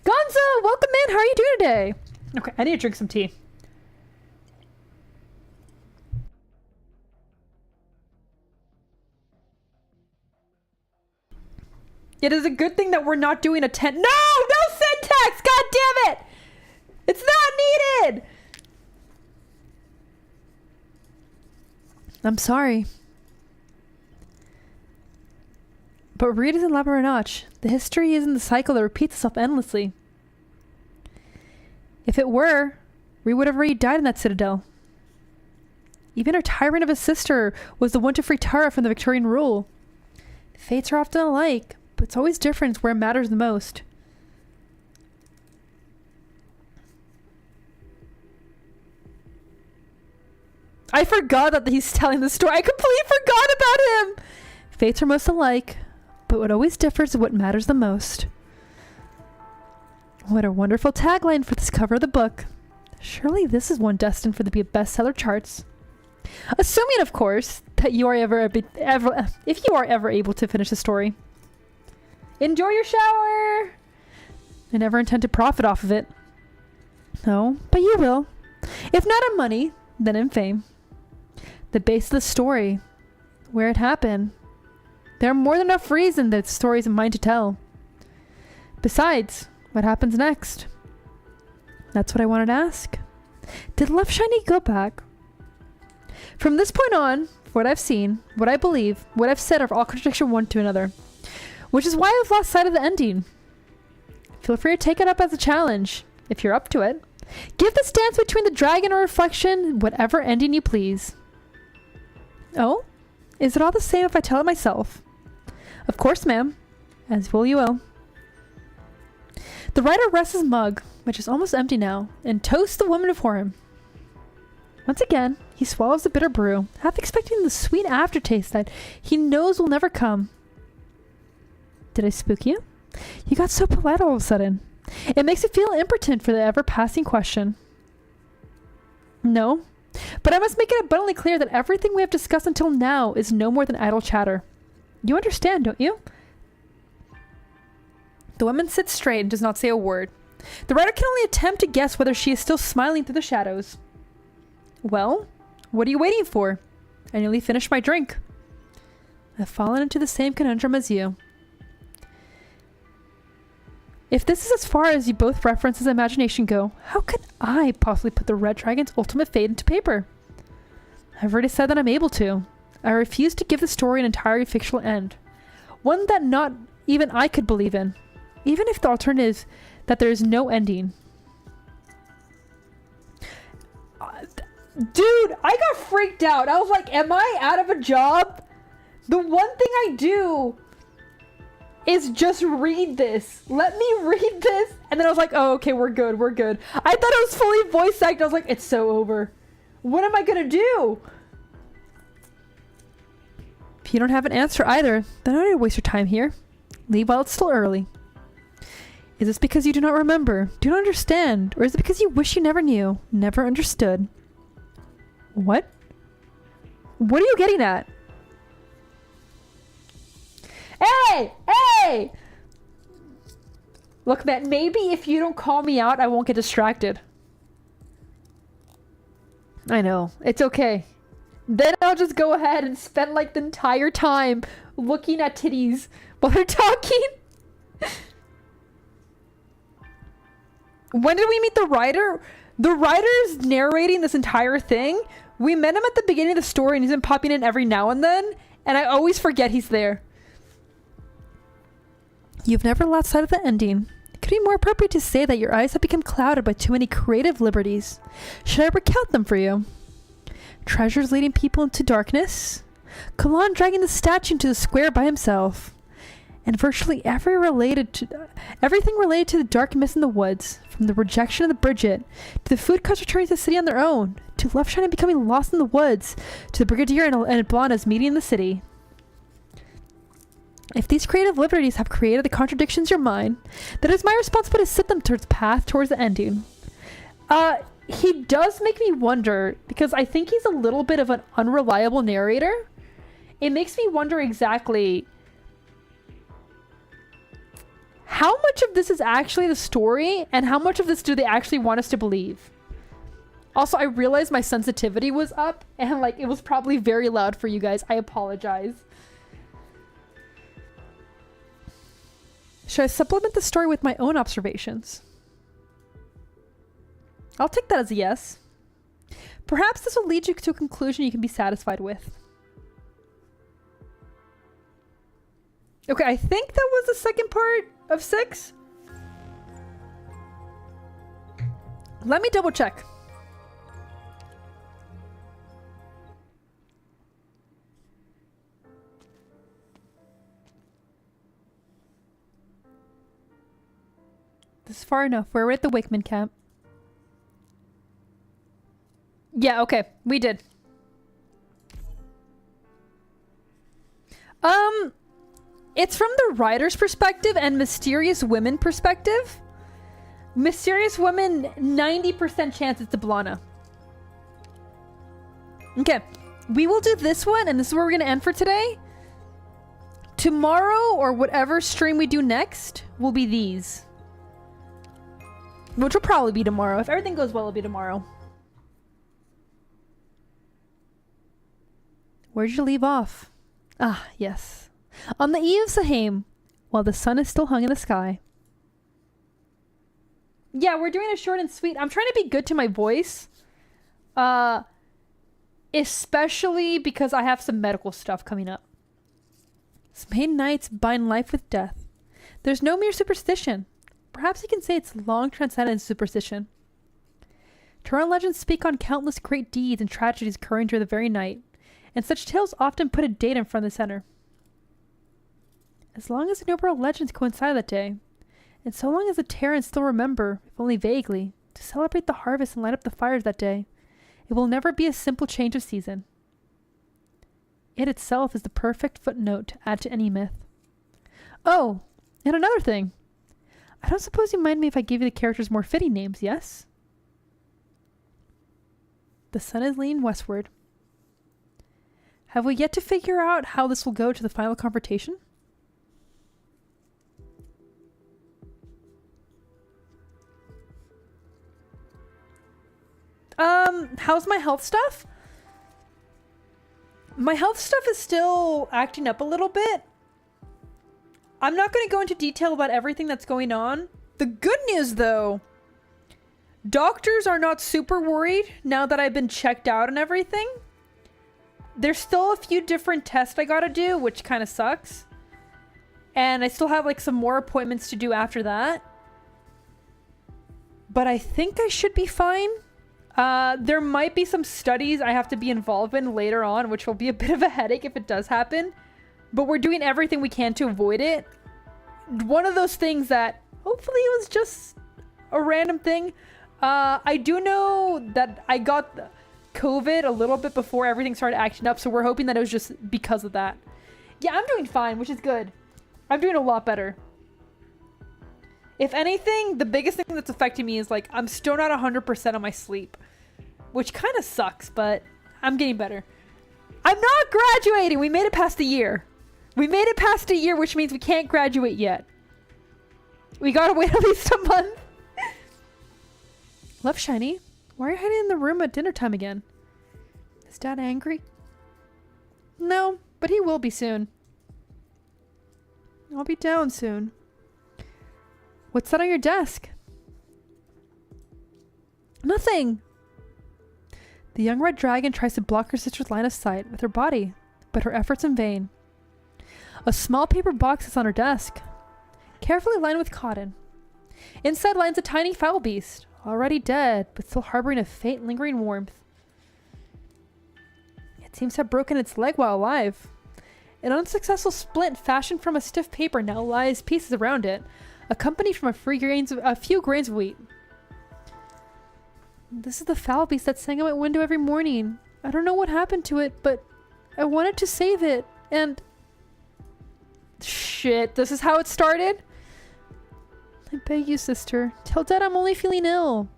Gonzo, welcome in. How are you doing today? Okay, I need to drink some tea. It is a good thing that we're not doing a 10. No syntax! God damn it! It's not needed! I'm sorry. But read is in Labyrinth. The history is in the cycle that repeats itself endlessly. If it were, we would have already died in that citadel. Even our tyrant of a sister was the one to free Tara from the Victorian rule. Fates are often alike, but it's always different where it matters the most. I forgot that he's telling the story. I completely forgot about him! Fates are most alike, but what always differs is what matters the most. What a wonderful tagline for this cover of the book. Surely this is one destined for the bestseller charts. Assuming, of course, that you are if you are ever able to finish the story. Enjoy your shower! I never intend to profit off of it. No, but you will. If not in money, then in fame. The base of the story, where it happened. There are more than enough reason that the story is mine to tell. Besides, what happens next? That's what I wanted to ask. Did Love Shiny go back? From this point on, what I've seen, what I believe, what I've said are all contradiction one to another. Which is why I've lost sight of the ending. Feel free to take it up as a challenge, if you're up to it. Give this dance between the dragon or reflection whatever ending you please. Oh? Is it all the same if I tell it myself? Of course, ma'am. As will you will. The writer rests his mug, which is almost empty now, and toasts the woman before him. Once again, he swallows the bitter brew, half expecting the sweet aftertaste that he knows will never come. Did I spook you? You got so polite all of a sudden. It makes me feel impotent for the ever-passing question. No, but I must make it abundantly clear that everything we have discussed until now is no more than idle chatter. You understand, don't you? The woman sits straight and does not say a word. The writer can only attempt to guess whether she is still smiling through the shadows. Well, what are you waiting for? I nearly finished my drink. I've fallen into the same conundrum as you. If this is as far as you both references imagination go, how could I possibly put the Red Dragon's ultimate fate into paper? I've already said that I'm able to. I refuse to give the story an entirely fictional end. One that not even I could believe in. Even if the alternative is that there is no ending. Dude, I got freaked out. I was like, am I out of a job? The one thing I do is just read this. Let me read this. And then I was like, oh, okay, we're good. We're good. I thought it was fully voice acted. I was like, it's so over. What am I going to do? If you don't have an answer either, then I don't need to waste your time here. Leave while it's still early. Is this because you do not remember, do not understand, or is it because you wish you never knew, never understood? What? What are you getting at? Hey! Hey! Look, man, maybe if you don't call me out, I won't get distracted. I know. It's okay. Then I'll just go ahead and spend like the entire time looking at titties while they're talking. When did we meet the writer? The writer's narrating this entire thing. We met him at the beginning of the story and he's been popping in every now and then. And I always forget he's there. You've never lost sight of the ending. It could be more appropriate to say that your eyes have become clouded by too many creative liberties. Should I recount them for you? Treasures leading people into darkness? Kalan dragging the statue into the square by himself. And virtually everything related to the dark mist in the woods, from the rejection of the Bridget, to the food cuts returning to the city on their own, to Love Shiny becoming lost in the woods, to the Brigadier and Eblana's meeting in the city. If these creative liberties have created the contradictions in your mind, then it is my responsibility to set them towards the ending. He does make me wonder, because I think he's a little bit of an unreliable narrator. It makes me wonder exactly how much of this is actually the story and how much of this do they actually want us to believe. Also, I realized my sensitivity was up and like it was probably very loud for you guys. I apologize. Should I supplement the story with my own observations? I'll take that as a yes. Perhaps this will lead you to a conclusion you can be satisfied with. Okay, I think that was the second part of 6. Let me double check. This is far enough. We're at the Wakeman camp. Yeah, okay. We did. It's from the writer's perspective and Mysterious Women perspective. Mysterious Women, 90% chance it's Eblana. Okay. We will do this one, and this is where we're going to end for today. Tomorrow, or whatever stream we do next, will be these. Which will probably be tomorrow. If everything goes well, it'll be tomorrow. Where'd you leave off? Ah, yes. On the eve of Sahaim, while the sun is still hung in the sky. Yeah, we're doing a short and sweet. I'm trying to be good to my voice. Especially because I have some medical stuff coming up. Smain nights bind life with death. There's no mere superstition. Perhaps you can say it's long transcendent superstition. Turan legends speak on countless great deeds and tragedies occurring during the very night, and such tales often put a date in front of the center. As long as the innumerable legends coincide that day, and so long as the Terrans still remember, if only vaguely, to celebrate the harvest and light up the fires that day, it will never be a simple change of season. It itself is the perfect footnote to add to any myth. Oh, and another thing. I don't suppose you mind me if I give you the characters more fitting names, yes? The sun is leaning westward. Have we yet to figure out how this will go to the final confrontation? How's my health stuff? My health stuff is still acting up a little bit. I'm not going to go into detail about everything that's going on. The good news, though, doctors are not super worried now that I've been checked out and everything. There's still a few different tests I gotta do, which kind of sucks. And I still have like some more appointments to do after that. But I think I should be fine. There might be some studies I have to be involved in later on, which will be a bit of a headache if it does happen. But we're doing everything we can to avoid it. One of those things that hopefully it was just a random thing. I do know that I got COVID a little bit before everything started acting up, so we're hoping that it was just because of that. Yeah, I'm doing fine, which is good. I'm doing a lot better. If anything, the biggest thing that's affecting me is like I'm still not 100% on my sleep, which kind of sucks, but I'm getting better. I'm not graduating. We made it past a year. We made it past a year, which means we can't graduate yet. We gotta wait at least a month. Love Shiny. Why are you hiding in the room at dinner time again? Is Dad angry? No, but he will be soon. I'll be down soon. What's that on your desk? Nothing. The young red dragon tries to block her sister's line of sight with her body, but her efforts in vain. A small paper box is on her desk, carefully lined with cotton. Inside lies a tiny foul beast, already dead, but still harboring a faint, lingering warmth. It seems to have broken its leg while alive. An unsuccessful splint fashioned from a stiff paper now lies pieces around it, accompanied from a few grains of wheat. This is the foul beast that sang at my window every morning. I don't know what happened to it, but I wanted to save it, and... Shit, this is how it started? I beg you, sister. Tell Dad I'm only feeling ill.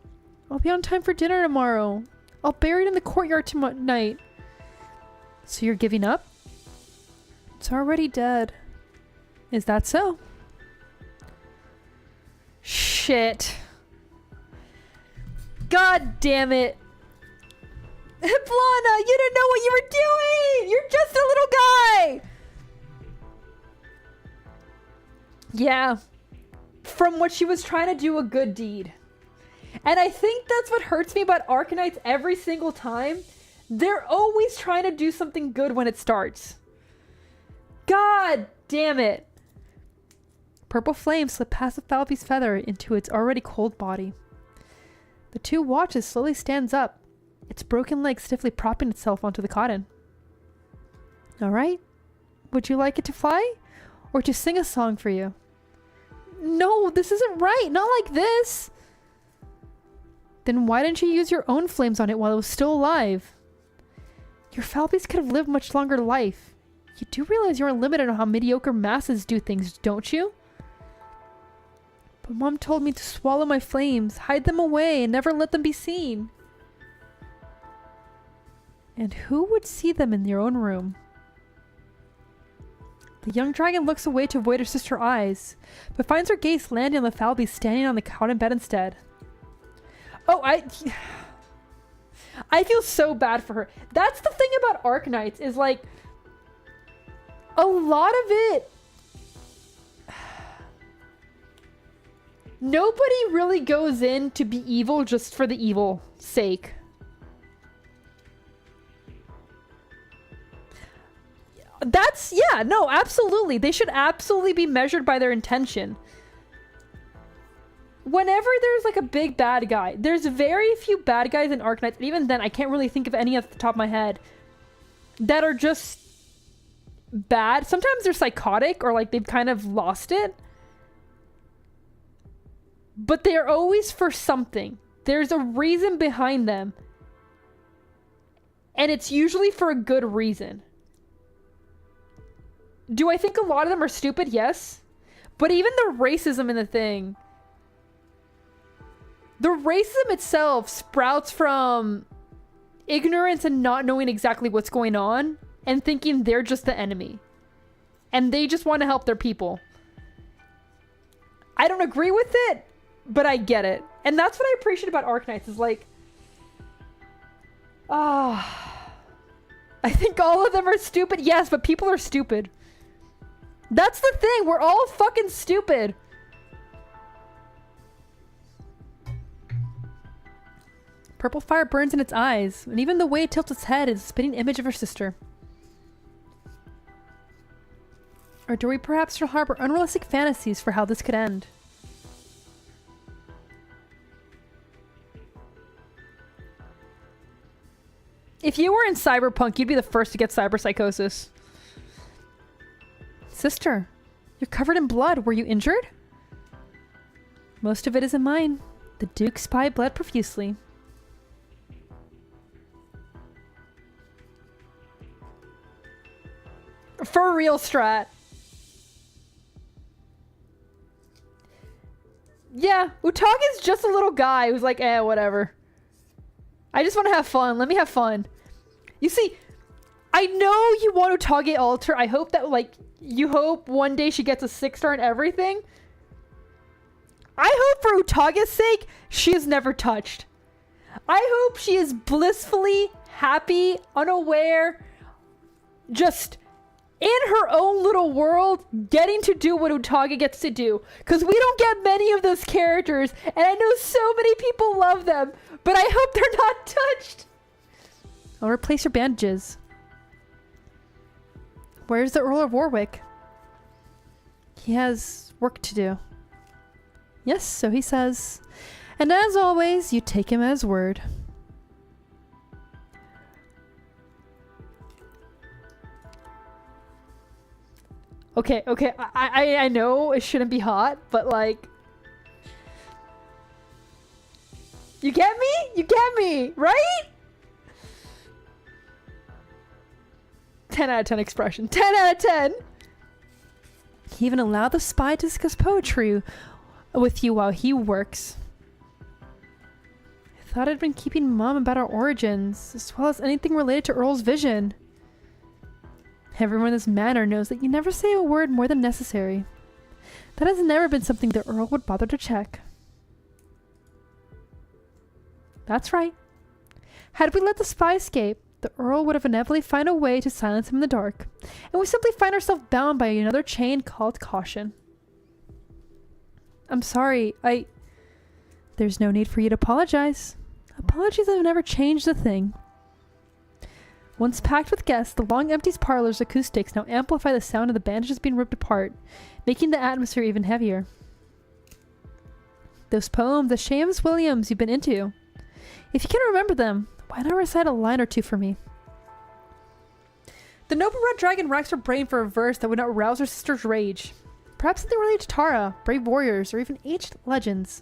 I'll be on time for dinner tomorrow. I'll bury it in the courtyard tonight. So you're giving up? It's already dead. Is that so? Shit. God damn it. Eblana, you didn't know what you were doing! You're just a little guy! Yeah. from what she was trying to do a good deed. And I think that's what hurts me about Arknights every single time. They're always trying to do something good when it starts. God damn it. Purple flames slip past the Falby's feather into its already cold body. The two watch as slowly stands up, its broken leg stiffly propping itself onto the cotton. Alright, would you like it to fly? Or to sing a song for you? No, this isn't right, not like this! Then why didn't you use your own flames on it while it was still alive? Your Falbies could have lived much longer life. You do realize you're limited on how mediocre masses do things, don't you? But Mom told me to swallow my flames, hide them away, and never let them be seen. And who would see them in their own room? The young dragon looks away to avoid her sister's eyes, but finds her gaze landing on the Falby standing on the cotton bed instead. Oh, I feel so bad for her. That's the thing about Arknights, is like, a lot of it, nobody really goes in to be evil just for the evil sake. That's, yeah, no, absolutely. They should absolutely be measured by their intention. Whenever there's like a big bad guy, there's very few bad guys in Arknights, and even then I can't really think of any off the top of my head that are just bad. Sometimes they're psychotic or like they've kind of lost it. But they're always for something. There's a reason behind them. And it's usually for a good reason. Do I think a lot of them are stupid? Yes. But even the racism in the thing, the racism itself sprouts from ignorance and not knowing exactly what's going on and thinking they're just the enemy. And they just want to help their people. I don't agree with it, but I get it. And that's what I appreciate about Arknights, is like, I think all of them are stupid. Yes, but people are stupid. That's the thing. We're all fucking stupid. Purple fire burns in its eyes, and even the way it tilts its head is a spitting image of her sister. Or do we perhaps still harbor unrealistic fantasies for how this could end? If you were in Cyberpunk, you'd be the first to get cyberpsychosis. Sister, you're covered in blood. Were you injured? Most of it isn't mine. The Duke's spy bled profusely. For real, Strat. Yeah, Utaga's just a little guy who's like, whatever. I just want to have fun. Let me have fun. You see, I know you want Utage alter. I hope that, like, you hope one day she gets a 6-star and everything. I hope for Utage's sake, she is never touched. I hope she is blissfully happy, unaware, just in her own little world, getting to do what Utage gets to do. Because we don't get many of those characters, and I know so many people love them, but I hope they're not touched. I'll replace your bandages. Where's the Earl of Warwick? He has work to do. Yes, so he says. And as always, you take him at his word. Okay, I know it shouldn't be hot, but like, you get me? You get me, right? 10 out of 10 expression. 10 out of 10! He even allowed the spy to discuss poetry with you while he works. I thought I'd been keeping Mom about our origins, as well as anything related to Earl's vision. Everyone in this manor knows that you never say a word more than necessary. That has never been something the Earl would bother to check. That's right. Had we let the spy escape, the Earl would have inevitably found a way to silence him in the dark, and we simply find ourselves bound by another chain called caution. I'm sorry. There's no need for you to apologize. Apologies have never changed a thing. Once packed with guests, the long empty parlor's acoustics now amplify the sound of the bandages being ripped apart, making the atmosphere even heavier. Those poems, the Seamus Williams you've been into. If you can remember them, why not recite a line or two for me? The noble red dragon racks her brain for a verse that would not rouse her sister's rage. Perhaps they relate to Tara, brave warriors, or even ancient legends.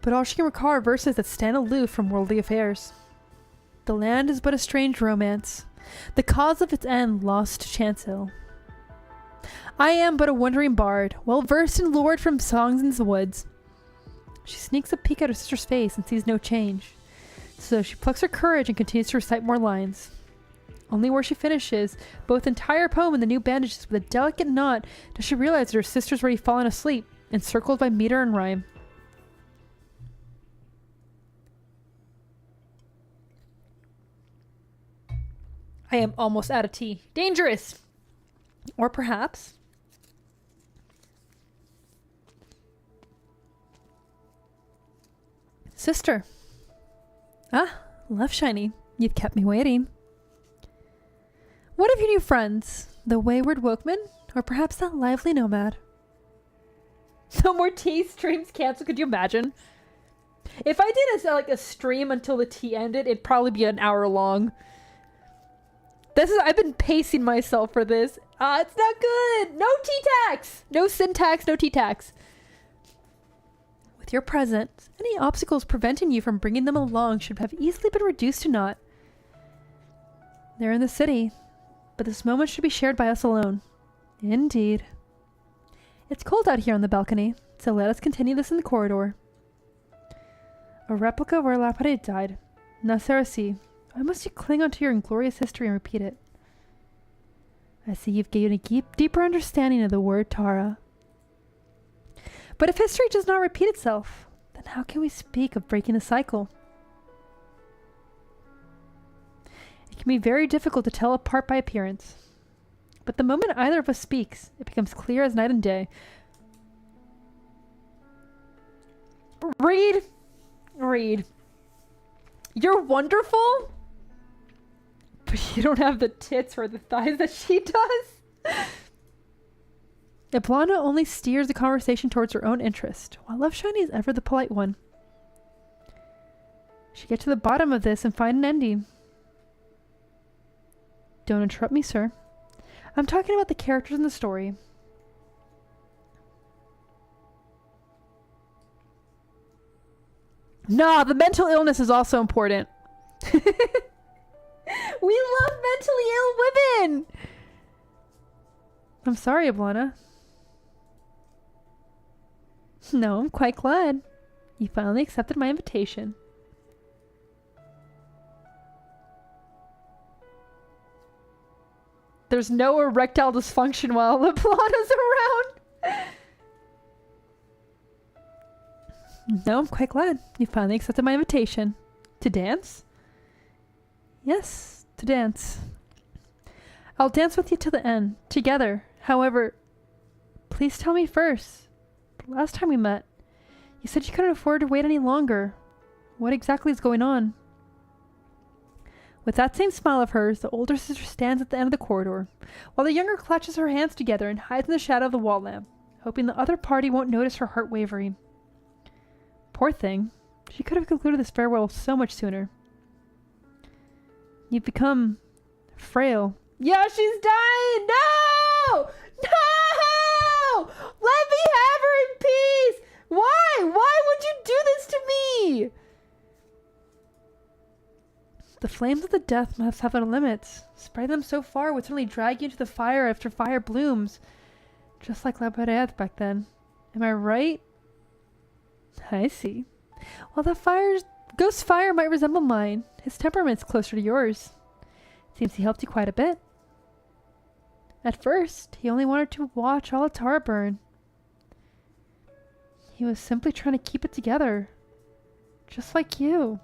But all she can recall are verses that stand aloof from worldly affairs. The land is but a strange romance, the cause of its end lost to chance hill. I am but a wandering bard, well versed in lore from songs in the woods. She sneaks a peek at her sister's face and sees no change, so she plucks her courage and continues to recite more lines. Only where she finishes both the entire poem and the new bandages with a delicate nod does she realize that her sister's already fallen asleep, encircled by meter and rhyme. I am almost out of tea. Dangerous! Or perhaps... Sister. Ah, love shiny. You've kept me waiting. What of your new friends? The wayward workman? Or perhaps that lively nomad? No more tea streams canceled. Could you imagine? If I did a stream until the tea ended, it'd probably be an hour long. I've been pacing myself for this. It's not good. No T-tax. No syntax, no T-tax. With your presence, any obstacles preventing you from bringing them along should have easily been reduced to naught. They're in the city, but this moment should be shared by us alone. Indeed. It's cold out here on the balcony, so let us continue this in the corridor. A replica where La Pared died. Nasarasi. Why must you cling onto your inglorious history and repeat it? I see you've gained a deeper understanding of the word Tara. But if history does not repeat itself, then how can we speak of breaking the cycle? It can be very difficult to tell apart by appearance. But the moment either of us speaks, it becomes clear as night and day. Read. You're wonderful, but you don't have the tits or the thighs that she does. Eblana only steers the conversation towards her own interest, while Love Shiny is ever the polite one. She gets to the bottom of this and find an ending. Don't interrupt me, sir. I'm talking about the characters in the story. Nah, the mental illness is also important. We love mentally ill women! I'm sorry, Eblana. No, I'm quite glad. You finally accepted my invitation. There's no erectile dysfunction while Eblana's around. No, I'm quite glad. You finally accepted my invitation. To dance? Yes, to dance. I'll dance with you till the end, together. However, please tell me first. The last time we met, you said you couldn't afford to wait any longer. What exactly is going on? With that same smile of hers, the older sister stands at the end of the corridor, while the younger clutches her hands together and hides in the shadow of the wall lamp, hoping the other party won't notice her heart wavering. Poor thing. She could have concluded this farewell so much sooner. You've become frail. Yeah, she's dying! No! No! Let me have her in peace! Why? Why would you do this to me? The flames of the death must have a limit. Spread them so far would certainly drag you into the fire after fire blooms. Just like La Pared back then. Am I right? I see. While the ghost fire might resemble mine, his temperament's closer to yours. Seems he helped you quite a bit. At first, he only wanted to watch all of Tara burn. He was simply trying to keep it together. Just like you.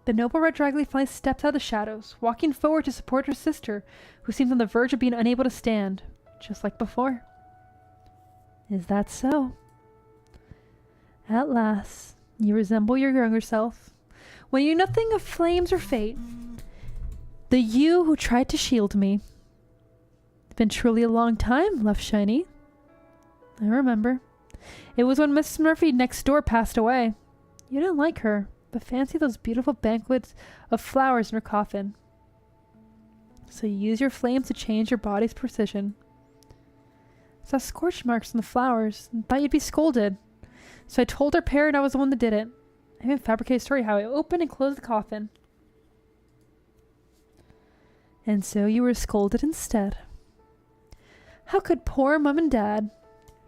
The noble red dragon finally steps out of the shadows, walking forward to support her sister, who seems on the verge of being unable to stand. just like before. Is that so? At last, you resemble your younger self. When you knew nothing of flames or fate. The you who tried to shield me. It's been truly a long time, Love Shiny. I remember. It was when Mrs. Murphy next door passed away. You didn't like her, but fancy those beautiful banquets of flowers in her coffin. So you used your flames to change your body's precision. I saw scorch marks on the flowers and thought you'd be scolded. So I told her parent I was the one that did it. I even fabricated a story how I opened and closed the coffin. And so you were scolded instead. How could poor Mom and Dad,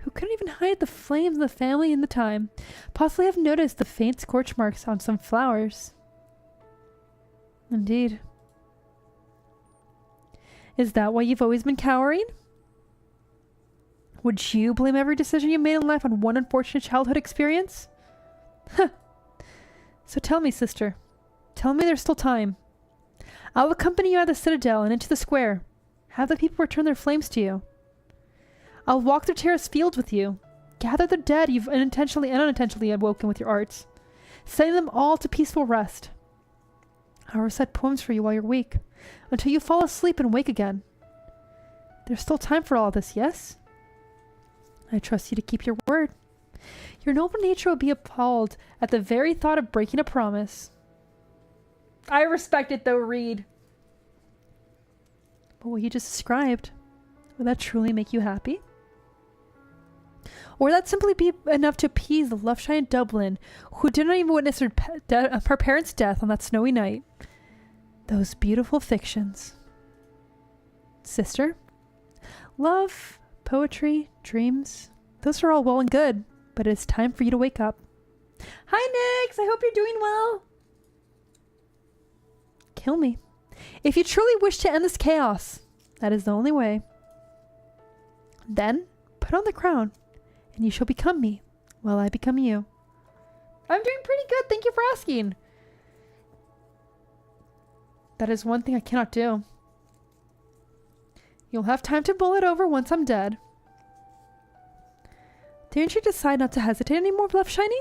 who couldn't even hide the flames in the family in the time, possibly have noticed the faint scorch marks on some flowers? Indeed. Is that why you've always been cowering? Would you blame every decision you made in life on one unfortunate childhood experience? Huh. So tell me, sister. Tell me there's still time. I'll accompany you out of the citadel and into the square. Have the people return their flames to you. I'll walk through terraced fields with you. Gather the dead you've unintentionally and unintentionally awoken with your arts. Sending them all to peaceful rest. I'll recite poems for you while you're weak, until you fall asleep and wake again. There's still time for all this, yes? I trust you to keep your word. Your noble nature will be appalled at the very thought of breaking a promise. I respect it though, Reed. But what you just described, would that truly make you happy? Or would that simply be enough to appease the love-shy in Dublin, who did not even witness her parents' death on that snowy night? Those beautiful fictions. Sister, love, poetry, dreams, those are all well and good, but it's time for you to wake up. Hi, Nyx! I hope you're doing well. Kill me. If you truly wish to end this chaos, that is the only way. Then, put on the crown, and you shall become me, while I become you. I'm doing pretty good, thank you for asking. That is one thing I cannot do. You'll have time to mull it over once I'm dead. Didn't you decide not to hesitate anymore, Love Shiny?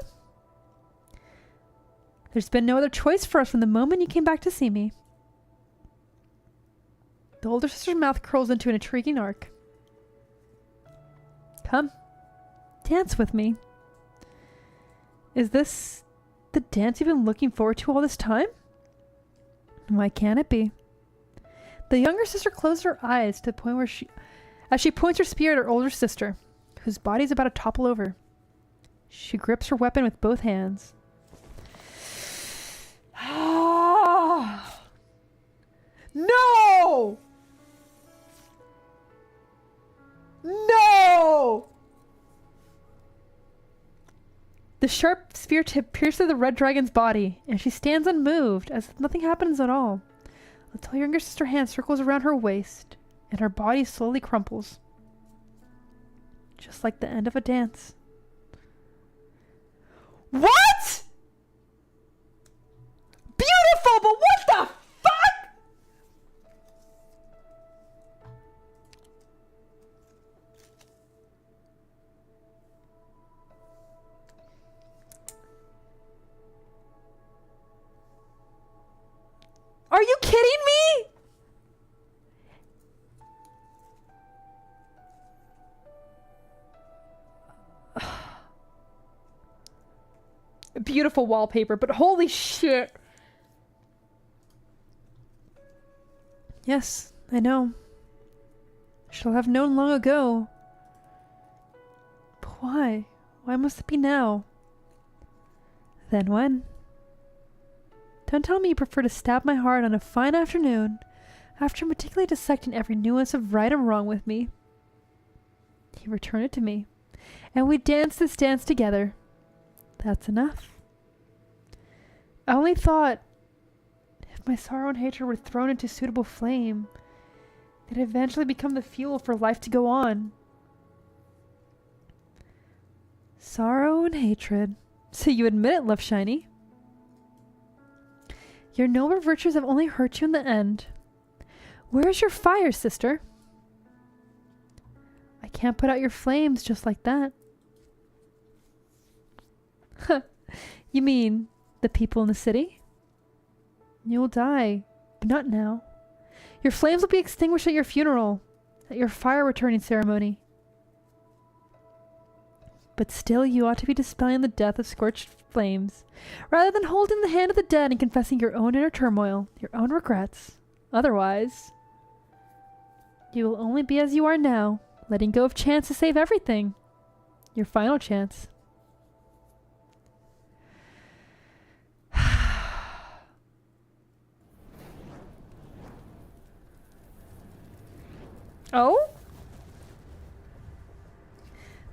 There's been no other choice for us from the moment you came back to see me. The older sister's mouth curls into an intriguing arc. Come, dance with me. Is this the dance you've been looking forward to all this time? Why can't it be? The younger sister closed her eyes to the point where as she points her spear at her older sister, whose body's about to topple over. She grips her weapon with both hands. No! No! The sharp spear tip pierces the red dragon's body, and she stands unmoved, as if nothing happens at all, until her younger sister's hand circles around her waist, and her body slowly crumples. Just like the end of a dance. What?! Beautiful, but what the fuck?! Are you kidding me?! Beautiful wallpaper, but holy shit. Yes, I know. Should have known long ago. But why? Why must it be now? Then when? Don't tell me you prefer to stab my heart on a fine afternoon after meticulously dissecting every nuance of right and wrong with me. You return it to me, and we dance this dance together. That's enough. I only thought, if my sorrow and hatred were thrown into suitable flame, they'd eventually become the fuel for life to go on. Sorrow and hatred. So you admit it, Love Shiny. Your noble virtues have only hurt you in the end. Where is your fire, sister? can't put out your flames just like that. You mean the people in the city? You will die, but not now. Your flames will be extinguished at your funeral, at your fire returning ceremony. But still you ought to be dispelling the death of scorched flames, rather than holding the hand of the dead and confessing your own inner turmoil, your own regrets. Otherwise, you will only be as you are now, letting go of chance to save everything. Your final chance. Oh?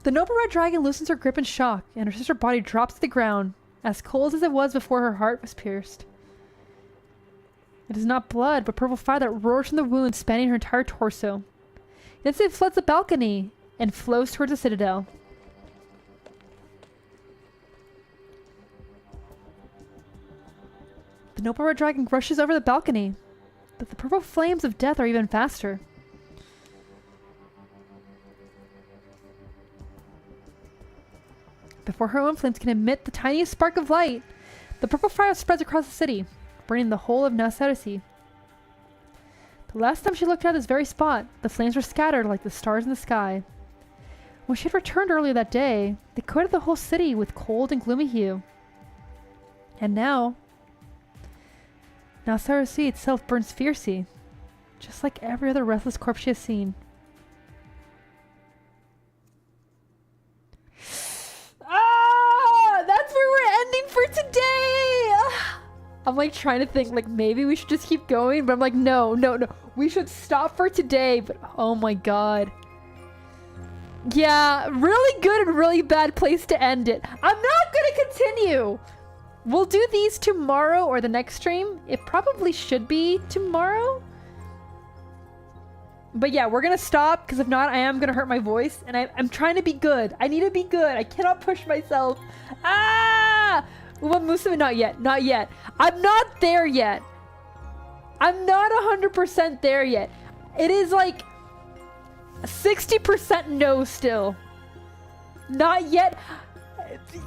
The noble red dragon loosens her grip in shock, and her sister body drops to the ground, as cold as it was before her heart was pierced. It is not blood, but purple fire that roars from the wound spanning her entire torso. It floods the balcony and flows towards the citadel. The noble red dragon rushes over the balcony, but the purple flames of death are even faster. Before her own flames can emit the tiniest spark of light, the purple fire spreads across the city, burning the whole of Nassausi. The last time she looked at this very spot, the flames were scattered like the stars in the sky. When she had returned earlier that day, they coated the whole city with cold and gloomy hue. And now, Nassausi itself burns fiercely, just like every other restless corpse she has seen. That's where we're ending for today! I'm like trying to think, like maybe we should just keep going, but I'm like, no. We should stop for today, but oh my god. Yeah, really good and really bad place to end it. I'm not gonna continue! We'll do these tomorrow or the next stream. It probably should be tomorrow. But yeah, we're gonna stop, because if not, I am gonna hurt my voice, and I'm trying to be good. I need to be good. I cannot push myself. Ah! What Musume? Not yet. Not yet. I'm not there yet. I'm not 100% there yet. It is like 60% no still. Not yet.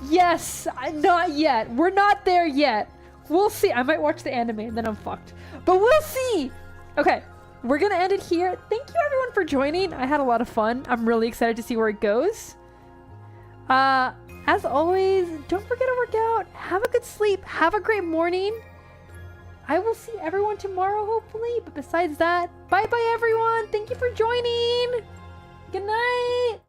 Yes, not yet. We're not there yet. We'll see. I might watch the anime and then I'm fucked. But we'll see. Okay. We're gonna end it here. Thank you everyone for joining. I had a lot of fun. I'm really excited to see where it goes. As always, don't forget to work out. Have a good sleep. Have a great morning. I will see everyone tomorrow, hopefully. But besides that, bye-bye everyone. Thank you for joining. Good night.